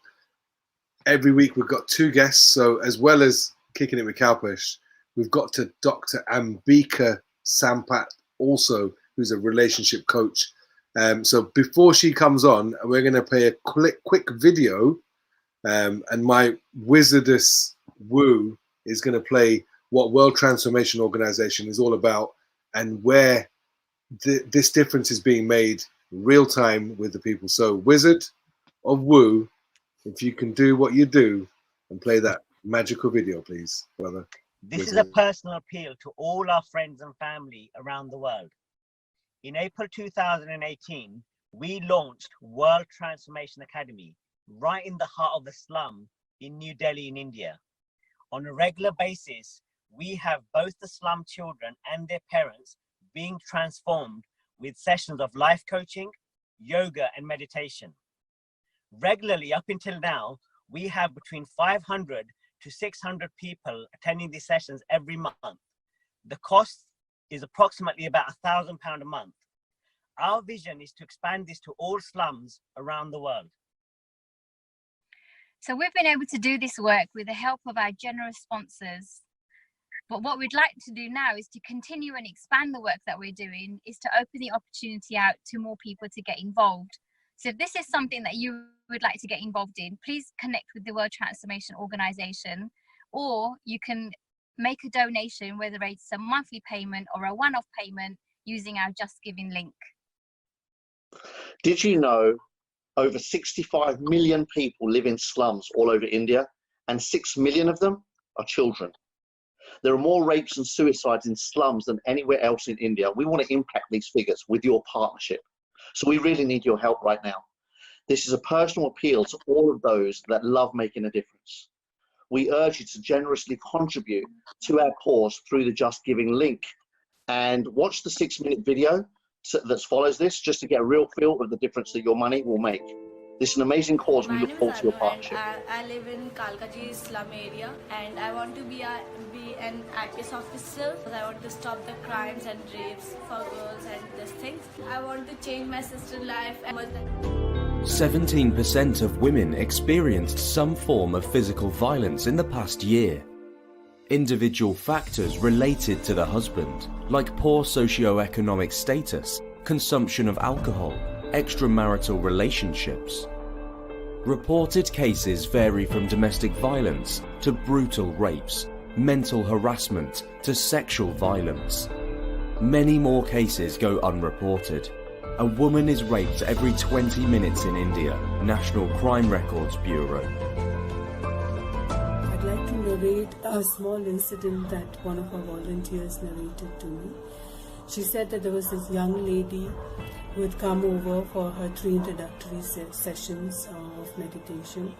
every week we've got 2 guests. So as well as Kicking It with Kalpesh, we've got to Dr. Ambika Sampat also, who's a relationship coach. So before she comes on, we're going to play a quick video, and my wizardess Wu is going to play what World Transformation Organization is all about and where this difference is being made real time with the people. So Wizard of Wu, if you can do what you do and play that magical video, please, brother. This is a personal appeal to all our friends and family around the world. In April 2018, we launched World Transformation Academy right in the heart of the slum in New Delhi in India. On a regular basis, we have both the slum children and their parents being transformed with sessions of life coaching, yoga, and meditation. Regularly, up until now, we have between 500 to 600 people attending these sessions every month. The cost is approximately about £1,000 a month. Our vision is to expand this to all slums around the world. So we've been able to do this work with the help of our generous sponsors. But what we'd like to do now is to continue and expand the work that we're doing, is to open the opportunity out to more people to get involved. So if this is something that you would like to get involved in, please connect with the World Transformation Organization, or you can make a donation, whether it's a monthly payment or a one-off payment, using our Just Giving link. Did you know over 65 million people live in slums all over India, and 6 million of them are children? There are more rapes and suicides in slums than anywhere else in India. We want to impact these figures with your partnership. So we really need your help right now. This is a personal appeal to all of those that love making a difference. We urge you to generously contribute to our cause through the Just Giving link, and watch the 6-minute video that follows this, just to get a real feel of the difference that your money will make. This is an amazing cause. We look forward to your partnership. I live in Kalkaji slum area, and I want to be an IPS officer because I want to stop the crimes and rapes for girls and these things. I want to change my sister's life. 17% of women experienced some form of physical violence in the past year. Individual factors related to the husband, like poor socio-economic status, consumption of alcohol, extramarital relationships. Reported cases vary from domestic violence to brutal rapes, mental harassment to sexual violence. Many more cases go unreported. A woman is raped every 20 minutes in India, National Crime Records Bureau. I'd like to narrate a small incident that one of our volunteers narrated to me. She said that there was this young lady who had come over for her 3 introductory sessions of meditation,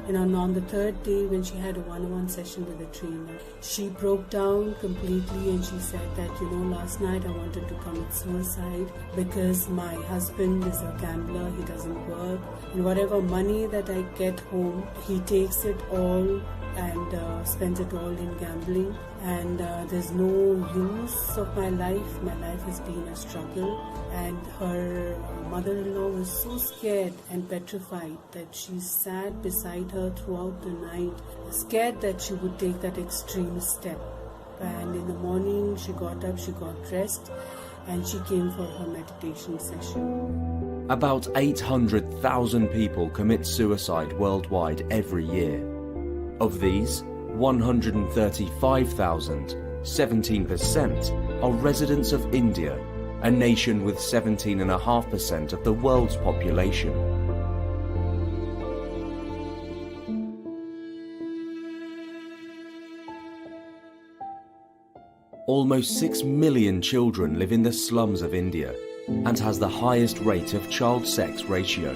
and on the 3rd day, when she had a one-on-one session with the trainer, she broke down completely, and she said that, last night I wanted to commit suicide because my husband is a gambler, he doesn't work, and whatever money that I get home, he takes it all and spends it all in gambling, and there's no use of my life. My life has been a struggle, and her mother-in-law was so scared and petrified that she sat beside her throughout the night, scared that she would take that extreme step. And in the morning she got up, she got dressed, and she came for her meditation session. About 800,000 people commit suicide worldwide every year. Of these, 135,000, 17%, are residents of India, a nation with 17.5% of the world's population. Almost 6 million children live in the slums of India and has the highest rate of child sex ratio.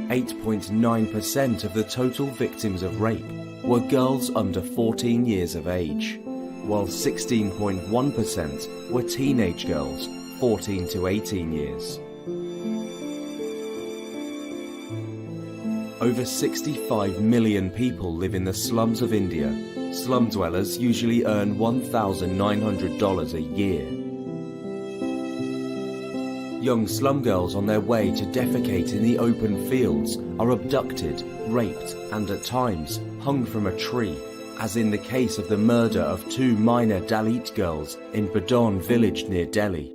8.9% of the total victims of rape were girls under 14 years of age, while 16.1% were teenage girls 14 to 18 years. Over 65 million people live in the slums of India. Slum dwellers usually earn $1,900 a year. Young slum girls on their way to defecate in the open fields are abducted, raped, and at times hung from a tree, as in the case of the murder of 2 minor Dalit girls in Badon village near Delhi.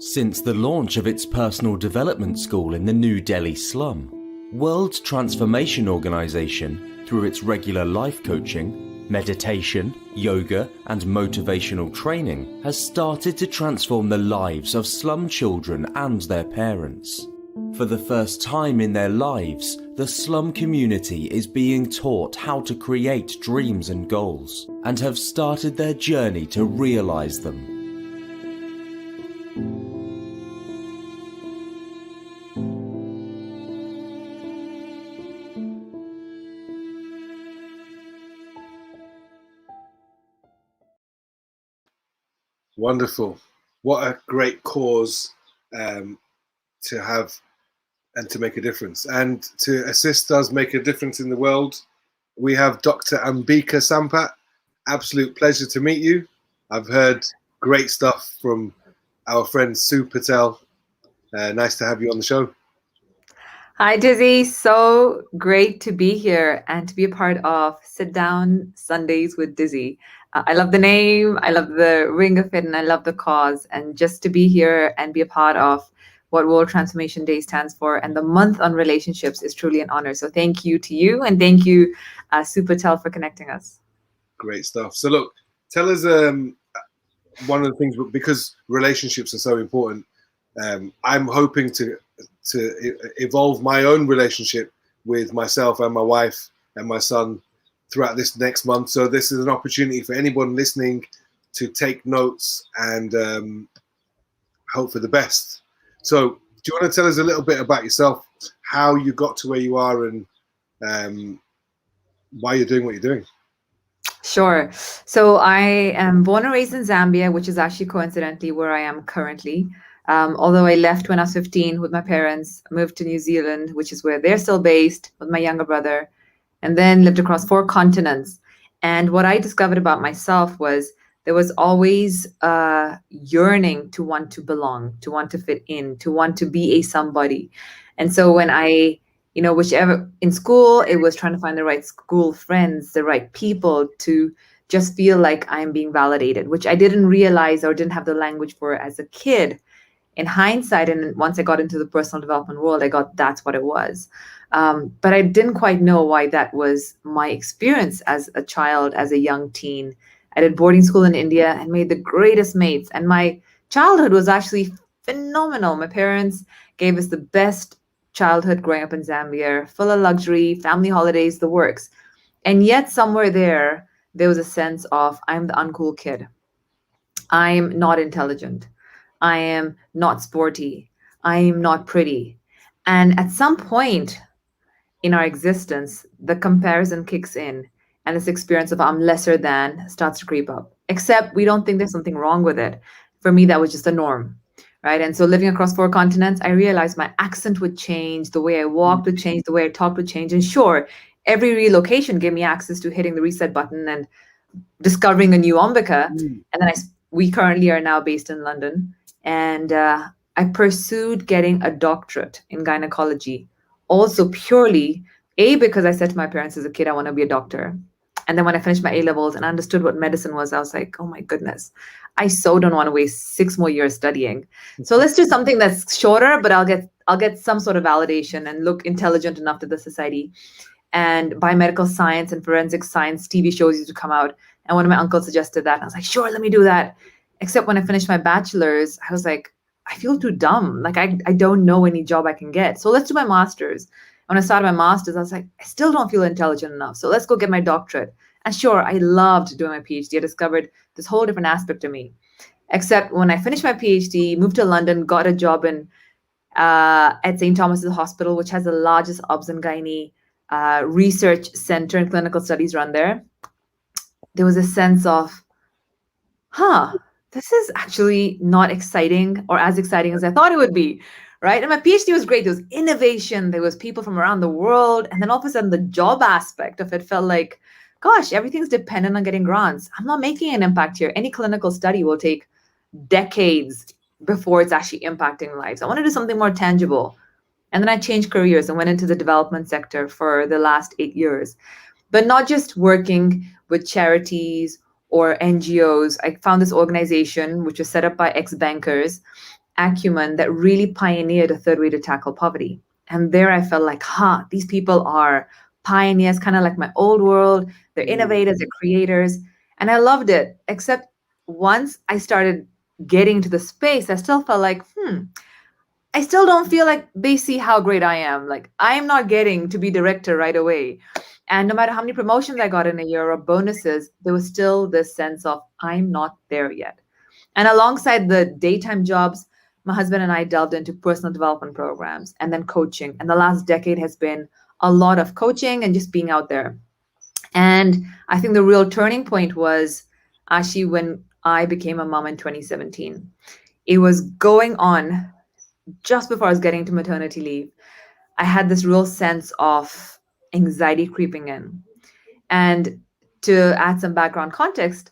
Since the launch of its personal development school in the New Delhi slum, World Transformation Organization, through its regular life coaching, meditation, yoga, and motivational training, has started to transform the lives of slum children and their parents. For the first time in their lives, the slum community is being taught how to create dreams and goals, and have started their journey to realize them. Wonderful. What a great cause to have and to make a difference. And to assist us make a difference in the world, we have Dr. Ambika Sampat. Absolute pleasure to meet you. I've heard great stuff from our friend Sue Patel. Nice to have you on the show. Hi, Dizzy. So great to be here and to be a part of Sit Down Sundays with Dizzy. I love the name, I love the ring of it, and I love the cause. And just to be here and be a part of what World Transformation Day stands for and the month on relationships is truly an honor. So thank you to you, and thank you, Sue Patel, for connecting us. Great stuff. So look, tell us one of the things, because relationships are so important, I'm hoping to evolve my own relationship with myself and my wife and my son throughout this next month. So this is an opportunity for anyone listening to take notes and hope for the best. So do you want to tell us a little bit about yourself, how you got to where you are, and why you're doing what you're doing? Sure. So I am born and raised in Zambia, which is actually coincidentally where I am currently. Although I left when I was 15 with my parents, moved to New Zealand, which is where they're still based, with my younger brother, and then lived across 4 continents. And what I discovered about myself was there was always a yearning to want to belong, to want to fit in, to want to be a somebody. And so when I, whichever, in school, it was trying to find the right school friends, the right people to just feel like I'm being validated, which I didn't realize or didn't have the language for as a kid. In hindsight, and once I got into the personal development world, I got that's what it was. But I didn't quite know why that was my experience as a child, as a young teen. I did boarding school in India and made the greatest mates. And my childhood was actually phenomenal. My parents gave us the best childhood growing up in Zambia, full of luxury, family holidays, the works. And yet somewhere there was a sense of I'm the uncool kid. I'm not intelligent. I am not sporty. I am not pretty. And at some point in our existence, the comparison kicks in and this experience of I'm lesser than starts to creep up, except we don't think there's something wrong with it. For me, that was just a norm, right? And so living across 4 continents, I realized my accent would change, the way I walked would change, the way I talked would change. And sure, every relocation gave me access to hitting the reset button and discovering a new Ambika. And then we currently are now based in London. And I pursued getting a doctorate in gynecology, also purely, because I said to my parents as a kid, I want to be a doctor. And then when I finished my A-levels and understood what medicine was, I was like, oh my goodness, I so don't want to waste 6 more years studying. So let's do something that's shorter, but I'll get some sort of validation and look intelligent enough to the society. And biomedical science and forensic science TV shows used to come out. And one of my uncles suggested that. And I was like, sure, let me do that. Except when I finished my bachelor's, I was like, I feel too dumb. Like I don't know any job I can get. So let's do my master's. When I started my master's, I was like, I still don't feel intelligent enough. So let's go get my doctorate. And sure, I loved doing my PhD. I discovered this whole different aspect of me. Except when I finished my PhD, moved to London, got a job in at St. Thomas's Hospital, which has the largest obs and gynae research center and clinical studies run there. There was a sense of, this is actually not exciting or as exciting as I thought it would be, right? And my PhD was great. There was innovation. There was people from around the world. And then all of a sudden, the job aspect of it felt like, gosh, everything's dependent on getting grants. I'm not making an impact here. Any clinical study will take decades before it's actually impacting lives. I want to do something more tangible. And then I changed careers and went into the development sector for the last 8 years. But not just working with charities or NGOs. I found this organization, which was set up by ex-bankers, Acumen, that really pioneered a third way to tackle poverty. And there I felt like, these people are pioneers, kind of like my old world. They're innovators, they're creators. And I loved it, except once I started getting to the space, I still felt like, I still don't feel like they see how great I am. Like, I am not getting to be director right away. And no matter how many promotions I got in a year or bonuses, there was still this sense of I'm not there yet. And alongside the daytime jobs, my husband and I delved into personal development programs and then coaching. And the last decade has been a lot of coaching and just being out there. And I think the real turning point was actually when I became a mom in 2017. It was going on just before I was getting to maternity leave. I had this real sense of anxiety creeping in. And to add some background context,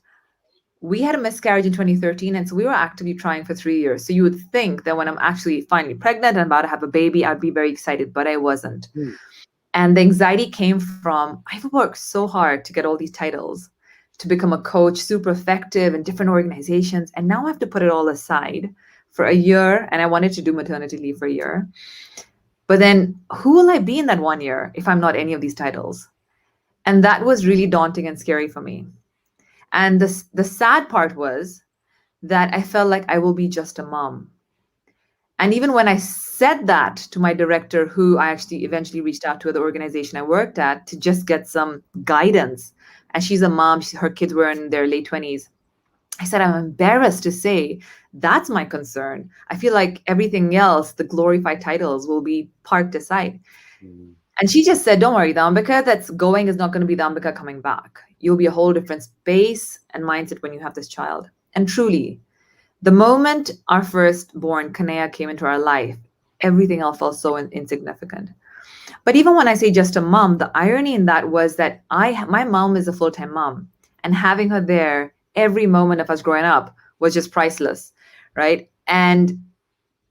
we had a miscarriage in 2013, and so we were actively trying for 3 years. So you would think that when I'm actually finally pregnant and about to have a baby, I'd be very excited, but I wasn't. And the anxiety came from, I've worked so hard to get all these titles, to become a coach, super effective in different organizations. And now I have to put it all aside for a year. And I wanted to do maternity leave for a year. But then who will I be in that 1 year if I'm not any of these titles? And that was really daunting and scary for me. And the sad part was that I felt like I will be just a mom. And even when I said that to my director, who I actually eventually reached out to at the organization I worked at to just get some guidance, and she's a mom, her kids were in their late 20s. I said, I'm embarrassed to say that's my concern. I feel like everything else, the glorified titles, will be parked aside. And she just said, don't worry, the Ambika that's going is not going to be the Ambika coming back. You'll be a whole different space and mindset when you have this child. And truly, the moment our firstborn, Kanea, came into our life, everything else felt so insignificant. But even when I say just a mom, the irony in that was that my mom is a full-time mom. And having her there every moment of us growing up was just priceless, right? And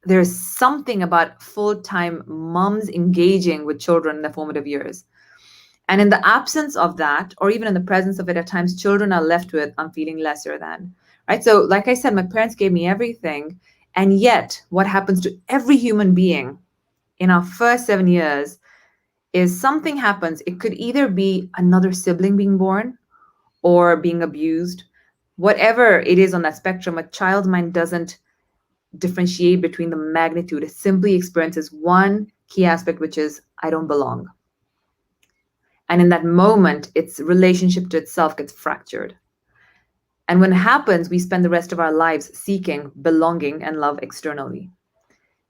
there's something about full-time moms engaging with children in the formative years. And in the absence of that, or even in the presence of it, at times children are left with, I'm feeling lesser than, right? So like I said, my parents gave me everything. And yet what happens to every human being in our first 7 years is something happens. It could either be another sibling being born or being abused. Whatever it is on that spectrum, a child's mind doesn't differentiate between the magnitude. It simply experiences one key aspect, which is, I don't belong. And in that moment, its relationship to itself gets fractured. And when it happens, we spend the rest of our lives seeking belonging and love externally.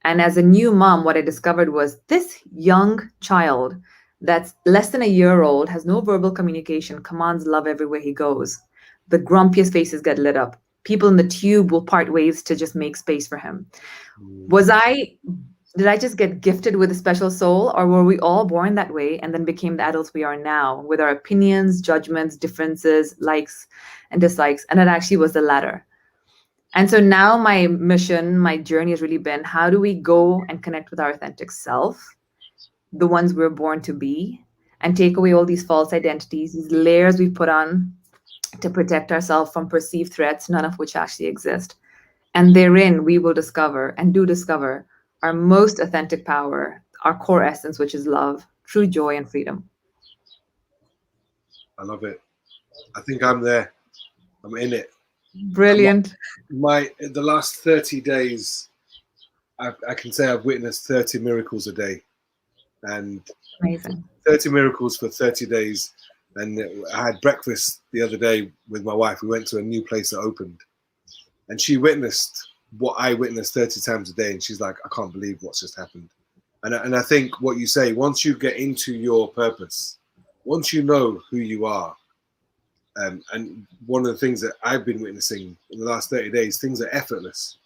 And as a new mom, what I discovered was this young child that's less than a year old, has no verbal communication, commands love everywhere he goes. The grumpiest faces get lit up. People in the tube will part ways to just make space for him. Did I just get gifted with a special soul, or were we all born that way and then became the adults we are now with our opinions, judgments, differences, likes and dislikes? And it actually was the latter. And so now my mission, my journey has really been, how do we go and connect with our authentic self, the ones we're born to be, and take away all these false identities, these layers we put on to protect ourselves from perceived threats, none of which actually exist. And therein we will discover and do discover our most authentic power, our core essence, which is love, true joy and freedom. I love it. I think I'm there. I'm in it. Brilliant. The last 30 days, I can say I've witnessed 30 miracles a day. And amazing. 30 miracles for 30 days. And I had breakfast the other day with my wife. We went to a new place that opened. and she witnessed what I witnessed 30 times a day, and she's like, I can't believe what's just happened. And I think what you say, once you get into your purpose, once you know who you are, and one of the things that I've been witnessing in the last 30 days, things are effortless.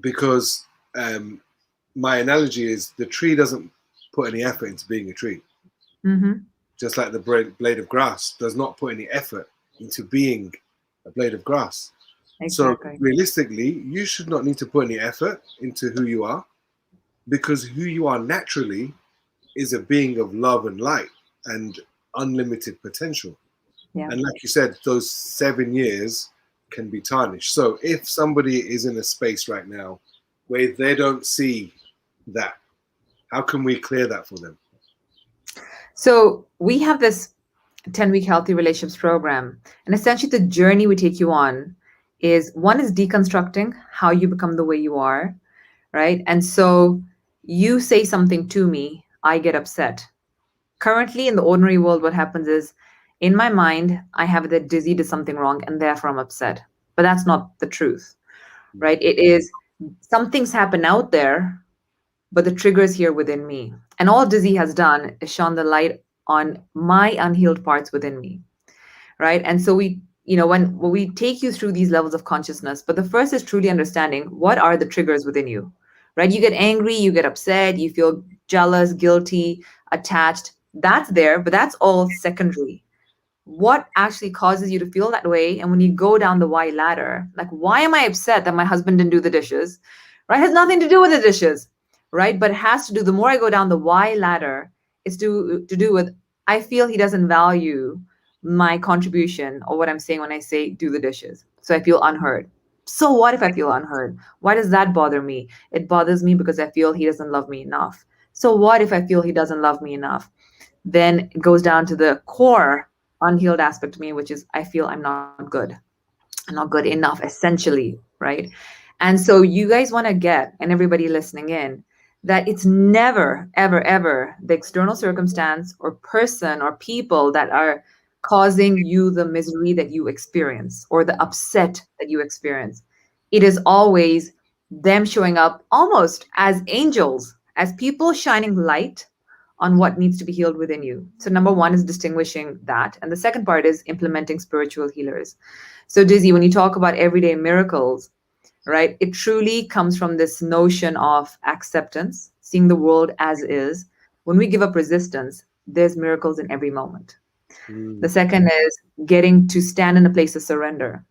Because my analogy is the tree doesn't put any effort into being a tree. Just like the blade of grass does not put any effort into being a blade of grass. Exactly. So realistically, you should not need to put any effort into who you are, because who you are naturally is a being of love and light and unlimited potential. Yeah. And like you said, those 7 years can be tarnished. So if somebody is in a space right now where they don't see that, how can we clear that for them? So we have this 10-week healthy relationships program, and essentially the journey we take you on is, one is deconstructing how you become the way you are, right? And so you say something to me, I get upset. Currently in the ordinary world, what happens is, in my mind, I have that Dizzy did something wrong and therefore I'm upset. But that's not the truth, right? It is something's happened out there, but the trigger is here within me. And all Dizzy has done is shone the light on my unhealed parts within me, right? And so we, when we take you through these levels of consciousness, but the first is truly understanding what are the triggers within you, right? You get angry, you get upset, you feel jealous, guilty, attached. That's there, but that's all secondary. What actually causes you to feel that way? And when you go down the why ladder, like, why am I upset that my husband didn't do the dishes, right? It has nothing to do with the dishes, right? But it has to do, the more I go down the why ladder, it's to do with, I feel he doesn't value my contribution or what I'm saying when I say do the dishes. So I feel unheard. So what if I feel unheard? Why does that bother me? It bothers me because I feel he doesn't love me enough. So what if I feel he doesn't love me enough? Then it goes down to the core unhealed aspect of me, which is I feel I'm not good. I'm not good enough, essentially, right? And so you guys want to get, and everybody listening in, that it's never, ever, ever the external circumstance or person or people that are causing you the misery that you experience or the upset that you experience. It is always them showing up almost as angels, as people shining light on what needs to be healed within you. So number one is distinguishing that. And the second part is implementing spiritual healers. So Dizzy, when you talk about everyday miracles, right, it truly comes from this notion of acceptance, seeing the world as is. When we give up resistance, there's miracles in every moment. The second is getting to stand in a place of surrender.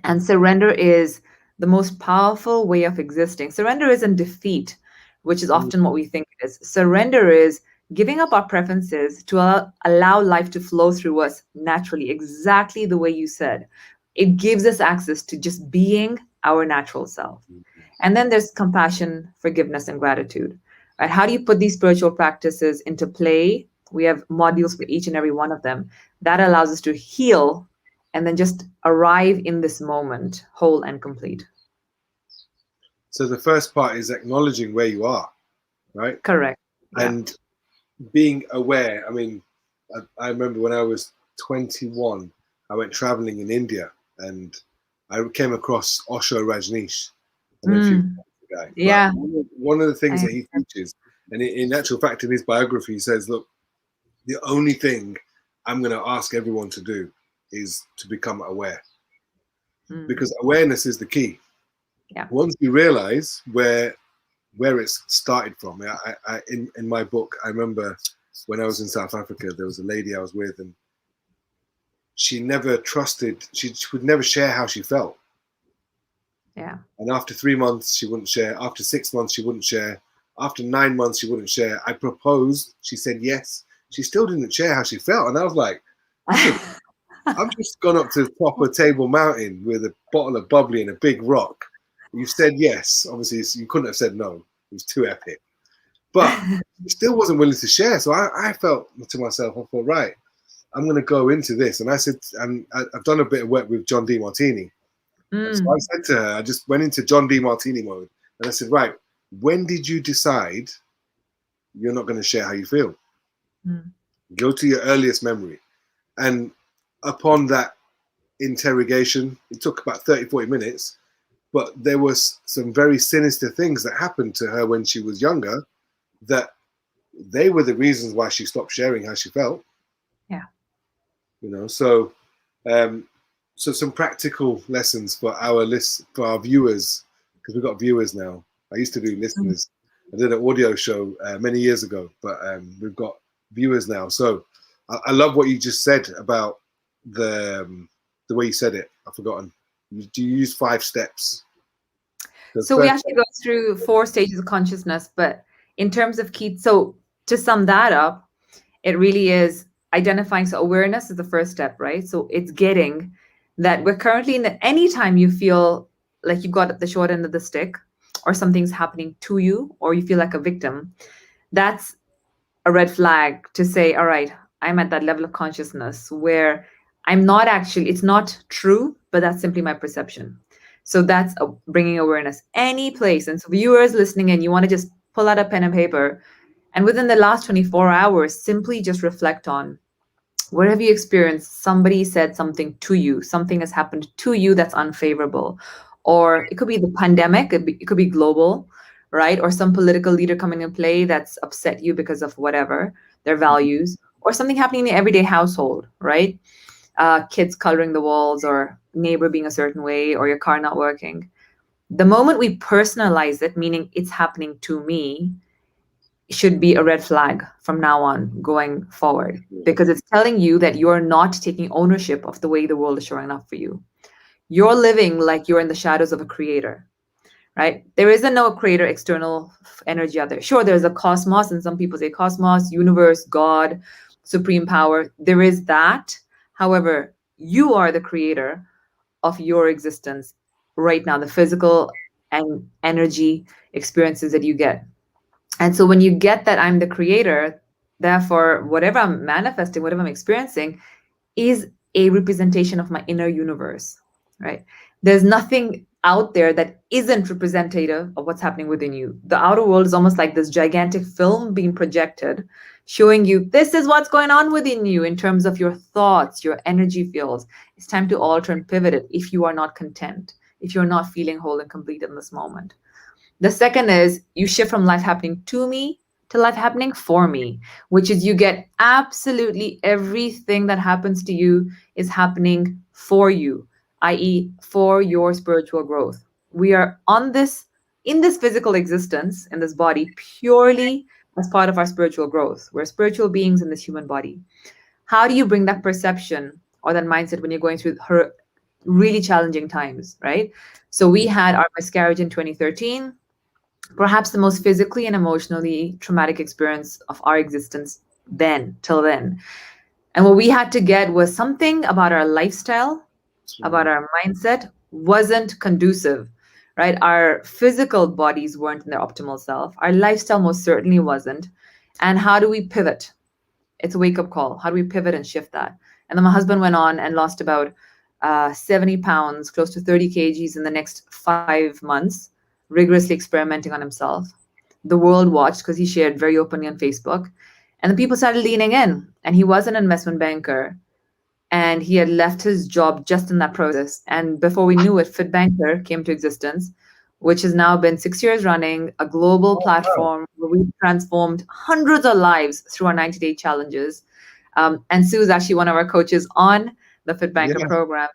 And surrender is the most powerful way of existing. Surrender isn't defeat, which is often what we think it is. Surrender is giving up our preferences to allow life to flow through us naturally, exactly the way you said. It gives us access to just being our natural self. And then there's compassion, forgiveness, and gratitude. Right? How do you put these spiritual practices into play? We have modules for each and every one of them. That allows us to heal and then just arrive in this moment whole and complete. So the first part is acknowledging where you are, right? Correct. And being aware. I mean, I remember when I was 21, I went traveling in India and I came across Osho Rajneesh. I don't know if you know the guy. Yeah. One of the things that he teaches, and in actual fact, in his biography, he says, look, the only thing I'm going to ask everyone to do is to become aware. Because awareness is the key. Yeah. Once you realize where it's started from. In my book, I remember when I was in South Africa, there was a lady I was with, and she never trusted, she would never share how she felt. Yeah. And after 3 months, she wouldn't share. After 6 months, she wouldn't share. After 9 months, she wouldn't share. I proposed. She said yes. She still didn't share how she felt. And I was like, I've just gone up to the top of Table Mountain with a bottle of bubbly and a big rock. You said yes. Obviously, you couldn't have said no. It was too epic. But she still wasn't willing to share. So I felt to myself, I thought, right, I'm going to go into this. And I said, and I've done a bit of work with John DeMartini. So I said to her, I just went into John DeMartini mode. And I said, right, when did you decide you're not going to share how you feel? Go to your earliest memory. And upon that interrogation. It took about 30, 40 minutes, but there was some very sinister things that happened to her when she was younger that they were the reasons why she stopped sharing how she felt. Yeah. You know, so so some practical lessons for for our viewers, because we've got viewers now. I used to do listeners. I did an audio show many years ago, but we've got viewers now. So I love what you just said about the way you said it. I've forgotten. Do you use 5 steps? So we actually go through 4 stages of consciousness, but in terms of key, so to sum that up, it really is identifying. So awareness is the first step, right? So it's getting that we're currently in the, anytime you feel like you got at the short end of the stick or something's happening to you or you feel like a victim, that's a red flag to say, all right, I'm at that level of consciousness where I'm not actually, it's not true, but that's simply my perception. So that's bringing awareness any place. And so viewers listening in, you want to just pull out a pen and paper, and within the last 24 hours, simply just reflect on where have you experienced somebody said something to you, something has happened to you that's unfavorable. Or it could be the pandemic, it could be global, right? Or some political leader coming in play that's upset you because of whatever, their values, or something happening in the everyday household, right? Kids coloring the walls, or neighbor being a certain way, or your car not working. The moment we personalize it, meaning it's happening to me, should be a red flag from now on going forward, because it's telling you that you're not taking ownership of the way the world is showing up for you. You're living like you're in the shadows of a creator, right? There isn't no creator external energy out there. Sure, there's a cosmos, and some people say cosmos, universe, God, supreme power. There is that. However, you are the creator of your existence right now, the physical and energy experiences that you get. And so when you get that I'm the creator, therefore, whatever I'm manifesting, whatever I'm experiencing is a representation of my inner universe, right? There's nothing out there that isn't representative of what's happening within you. The outer world is almost like this gigantic film being projected, showing you this is what's going on within you in terms of your thoughts, your energy fields. It's time to alter and pivot it if you are not content, if you're not feeling whole and complete in this moment. The second is you shift from life happening to me to life happening for me, which is you get absolutely everything that happens to you is happening for you, i.e. for your spiritual growth. We are on this, in this physical existence, in this body, purely as part of our spiritual growth. We're spiritual beings in this human body. How do you bring that perception or that mindset when you're going through her really challenging times, right? So we had our miscarriage in 2013, perhaps the most physically and emotionally traumatic experience of our existence then, till then. And what we had to get was something about our lifestyle, about our mindset wasn't conducive, right? Our physical bodies weren't in their optimal self. Our lifestyle most certainly wasn't. And how do we pivot? It's a wake-up call. How do we pivot and shift that? And then my husband went on and lost about 70 pounds, close to 30 kgs in the next 5 months, rigorously experimenting on himself. The world watched because he shared very openly on Facebook. And the people started leaning in. And he was an investment banker. And he had left his job just in that process. And before we knew it, Fit Banker came to existence, which has now been 6 years running, a global platform where we've transformed hundreds of lives through our 90-day challenges. And Sue is actually one of our coaches on the Fit Banker program.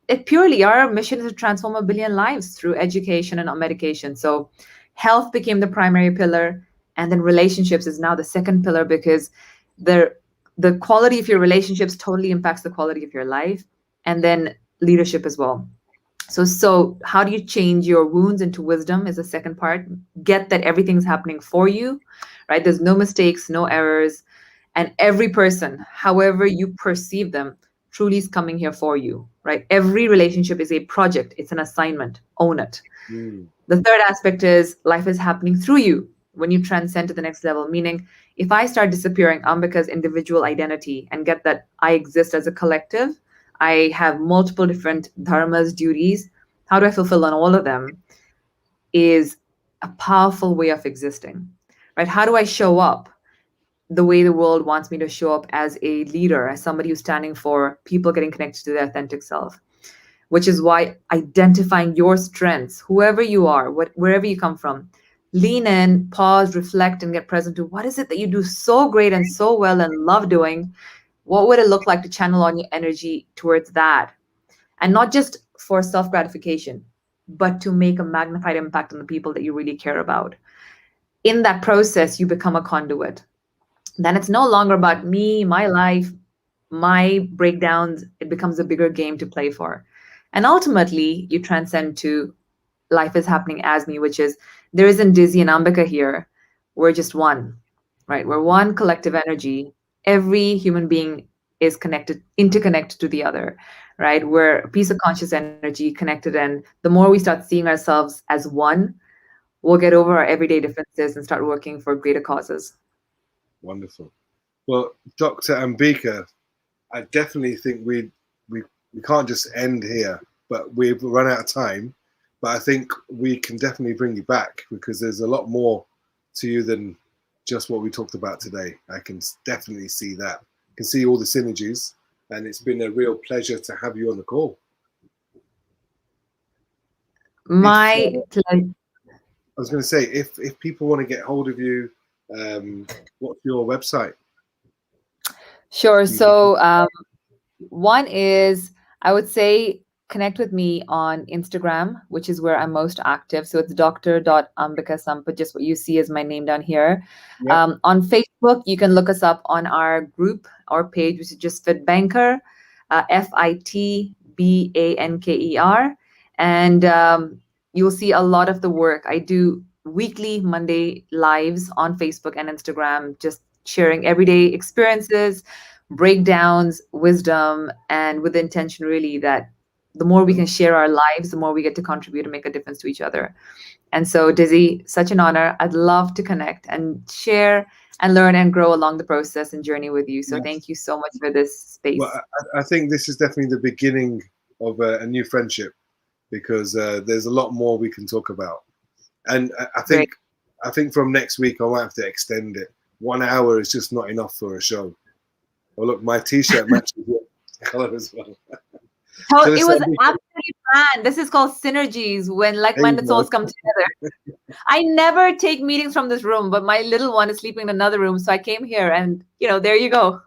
It purely, our mission is to transform 1 billion lives through education and not medication. So health became the primary pillar, and then relationships is now the second pillar, because the quality of your relationships totally impacts the quality of your life, and then leadership as well. So how do you change your wounds into wisdom is the second part. Get that everything's happening for you, right? There's no mistakes, no errors. And every person, however you perceive them, truly is coming here for you, right? Every relationship is a project. It's an assignment. Own it. The third aspect is life is happening through you when you transcend to the next level. Meaning, if I start disappearing Ambika's individual identity and get that I exist as a collective, I have multiple different dharmas, duties. How do I fulfill on all of them is a powerful way of existing, right? How do I show up the way the world wants me to show up as a leader, as somebody who's standing for people getting connected to their authentic self, which is why identifying your strengths, whoever you are, wherever you come from, lean in, pause, reflect, and get present to what is it that you do so great and so well and love doing. What would it look like to channel on your energy towards that? And not just for self-gratification, but to make a magnified impact on the people that you really care about. In that process, you become a conduit. Then it's no longer about me, my life, my breakdowns. It becomes a bigger game to play for. And ultimately, you transcend to life is happening as me, which is there isn't Dizzy and Ambika here. We're just one, right? We're one collective energy. Every human being is connected, interconnected to the other, right? We're a piece of conscious energy connected. And the more we start seeing ourselves as one, we'll get over our everyday differences and start working for greater causes. Wonderful. Well, Dr. Ambika, I definitely think we can't just end here, but we've run out of time. But I think we can definitely bring you back because there's a lot more to you than just what we talked about today. I can definitely see that. I can see all the synergies, and it's been a real pleasure to have you on the call. My pleasure. I was going to say, if people want to get hold of you, what's your website? Sure. So one is, I would say, connect with me on Instagram, which is where I'm most active. So it's dr.ambika Sampath, just what you see as my name down here. Yep. On Facebook, you can look us up on our group or page, which is just Fit Banker, FITBANKER. And you'll see a lot of the work. I do weekly Monday lives on Facebook and Instagram, just sharing everyday experiences, breakdowns, wisdom, and with the intention really that the more we can share our lives, the more we get to contribute and make a difference to each other. And so, Dizzy, such an honor. I'd love to connect and share and learn and grow along the process and journey with you. So yes. Thank you so much for this space. Well, I think this is definitely the beginning of a new friendship because there's a lot more we can talk about. And I think from next week, I might have to extend it. 1 hour is just not enough for a show. Oh, look, my T-shirt matches your color as well. So it was absolutely planned. This is called synergies, when like-minded souls come together. I never take meetings from this room, but my little one is sleeping in another room. So I came here and, there you go.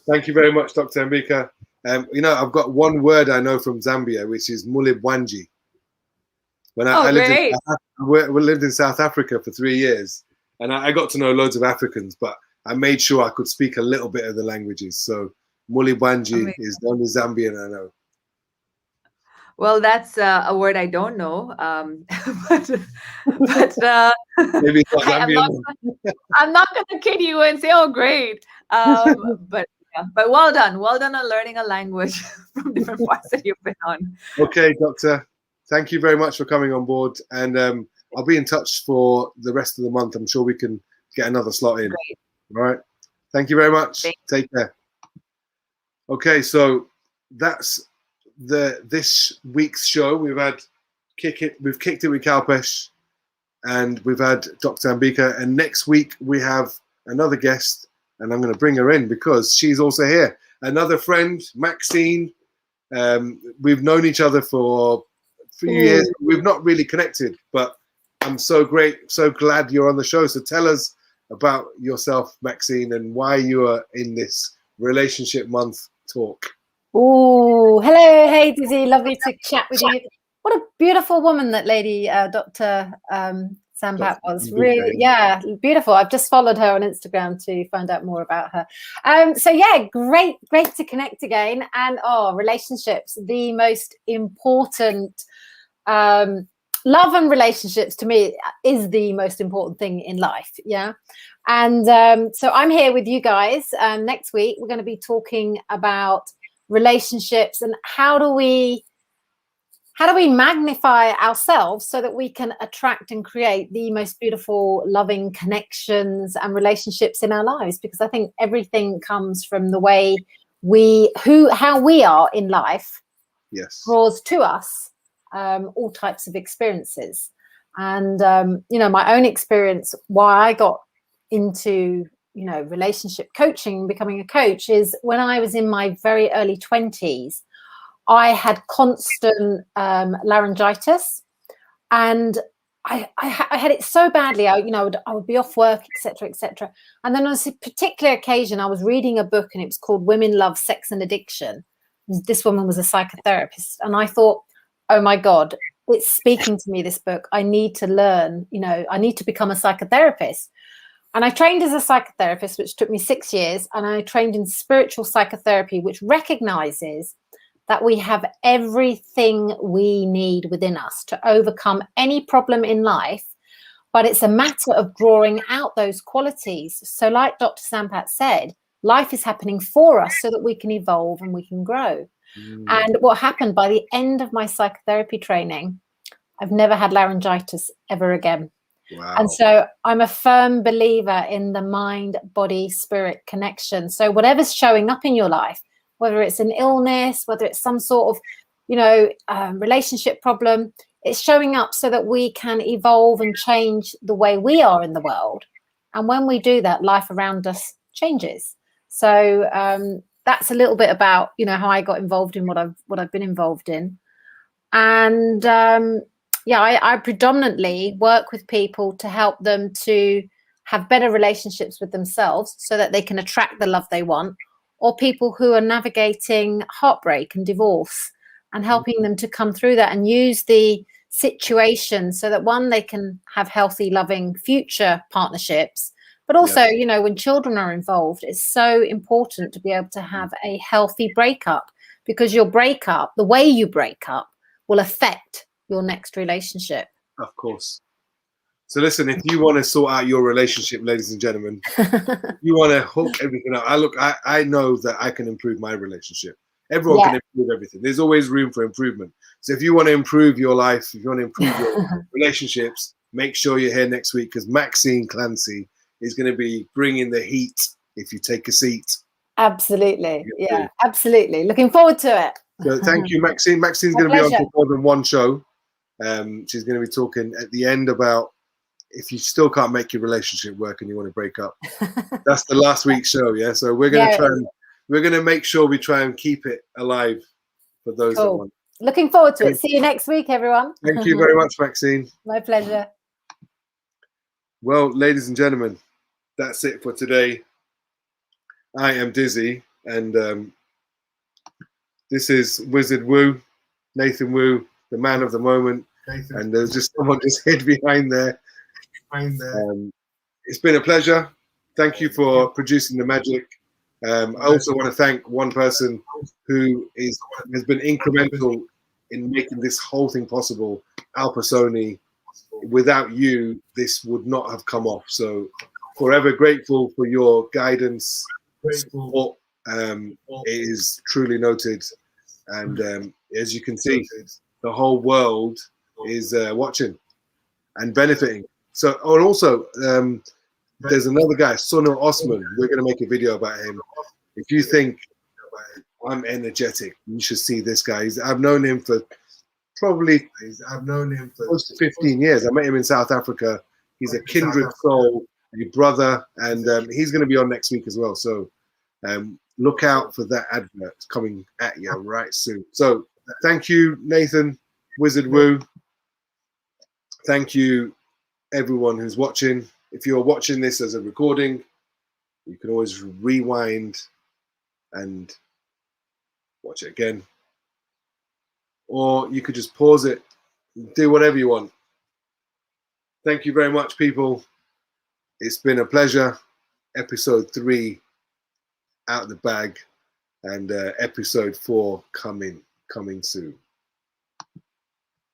Thank you very much, Dr. Ambika. I've got one word I know from Zambia, which is mulibwanji. When I lived in South Africa for 3 years, and I got to know loads of Africans, but I made sure I could speak a little bit of the languages. So mulibwanji is the only Zambian I know. Well, that's a word I don't know, but maybe it's not Zambian. I'm not going to kid you and say, "Oh, great!" But well done on learning a language from different parts that you've been on. Okay, Doctor. Thank you very much for coming on board, and I'll be in touch for the rest of the month. I'm sure we can get another slot in. Great. All right. Thank you very much. Take care. Okay, so that's this week's show. We've kicked it with Kalpesh, and we've had Dr. Ambika, and next week we have another guest, and I'm going to bring her in because she's also here. Another friend, Maxine. We've known each other for a few years. We've not really connected, but I'm so glad you're on the show. So tell us about yourself, Maxine, and why you are in this relationship month talk. Oh, hello. Hey, Dizzy. Lovely to chat with you. What a beautiful woman that lady, Dr. Sampath was. Really, yeah, beautiful. I've just followed her on Instagram to find out more about her. So yeah, great to connect again. And relationships, the most important, love and relationships to me is the most important thing in life. Yeah. And so I'm here with you guys. Next week, we're going to be talking about relationships and how do we magnify ourselves so that we can attract and create the most beautiful, loving connections and relationships in our lives. Because I think everything comes from the way how we are in life. Yes. Draws to us all types of experiences. And, my own experience, why I got into, you know, relationship coaching, becoming a coach, is when I was in my very early 20s, I had constant laryngitis, and I had it so badly. I would be off work, etc., etc. And then on a particular occasion, I was reading a book, and it was called "Women Love, Sex, and Addiction." This woman was a psychotherapist, and I thought, oh my God, it's speaking to me, this book. I need to learn, you know, I need to become a psychotherapist. And I trained as a psychotherapist, which took me 6 years, and I trained in spiritual psychotherapy, which recognizes that we have everything we need within us to overcome any problem in life, but it's a matter of drawing out those qualities. So like Dr. Sampat said, life is happening for us so that we can evolve and we can grow. And what happened by the end of my psychotherapy training, I've never had laryngitis ever again. Wow. And so I'm a firm believer in the mind, body, spirit connection. So whatever's showing up in your life, whether it's an illness, whether it's some sort of, you know, relationship problem, it's showing up so that we can evolve and change the way we are in the world. And when we do that, life around us changes. So that's a little bit about, you know, how I got involved in what I've been involved in. And yeah, I predominantly work with people to help them to have better relationships with themselves so that they can attract the love they want, or people who are navigating heartbreak and divorce, and helping them to come through that and use the situation so that, one, they can have healthy, loving future partnerships, but also, you know, when children are involved, it's so important to be able to have a healthy breakup, because your breakup, the way you break up, will affect your next relationship. Of course. So listen, if you want to sort out your relationship, ladies and gentlemen, you want to hook everything up. I know that I can improve my relationship. Everyone can improve everything. There's always room for improvement. So if you want to improve your life, if you want to improve your relationships, make sure you're here next week, because Maxine Clancy is going to be bringing the heat if you take a seat. Absolutely. Yeah, absolutely. Looking forward to it. So thank you, Maxine. Maxine's going to be on for more than one show. She's going to be talking at the end about if you still can't make your relationship work and you want to break up. That's the last week's show, yeah? So we're going to try and we're going to make sure we try and keep it alive for those that want. Looking forward to it. See you next week, everyone. Thank you very much, Maxine. My pleasure. Well, ladies and gentlemen, that's it for today. I am Dizzy, and this is Wizard Wu, Nathan Wu, the man of the moment. And there's just someone just hid behind there. It's been a pleasure. Thank you for producing the magic. I also want to thank one person who has been incremental in making this whole thing possible, Al Pasoni. Without you, this would not have come off. So forever grateful for your guidance, support. It is truly noted. And as you can see, the whole world is watching and benefiting. So, and also, there's another guy, Sunil Osman. We're going to make a video about him. If you think I'm energetic, you should see this guy. I've known him for close to 15 years. I met him in South Africa. He's a kindred soul, a brother, and he's going to be on next week as well. So look out for that advert coming at you right soon. So thank you, Nathan, Wizard Wu. Thank you, everyone who's watching. If you're watching this as a recording, you can always rewind and watch it again. Or you could just pause it, do whatever you want. Thank you very much, people. It's been a pleasure. Episode 3 out of the bag, and episode 4 coming soon.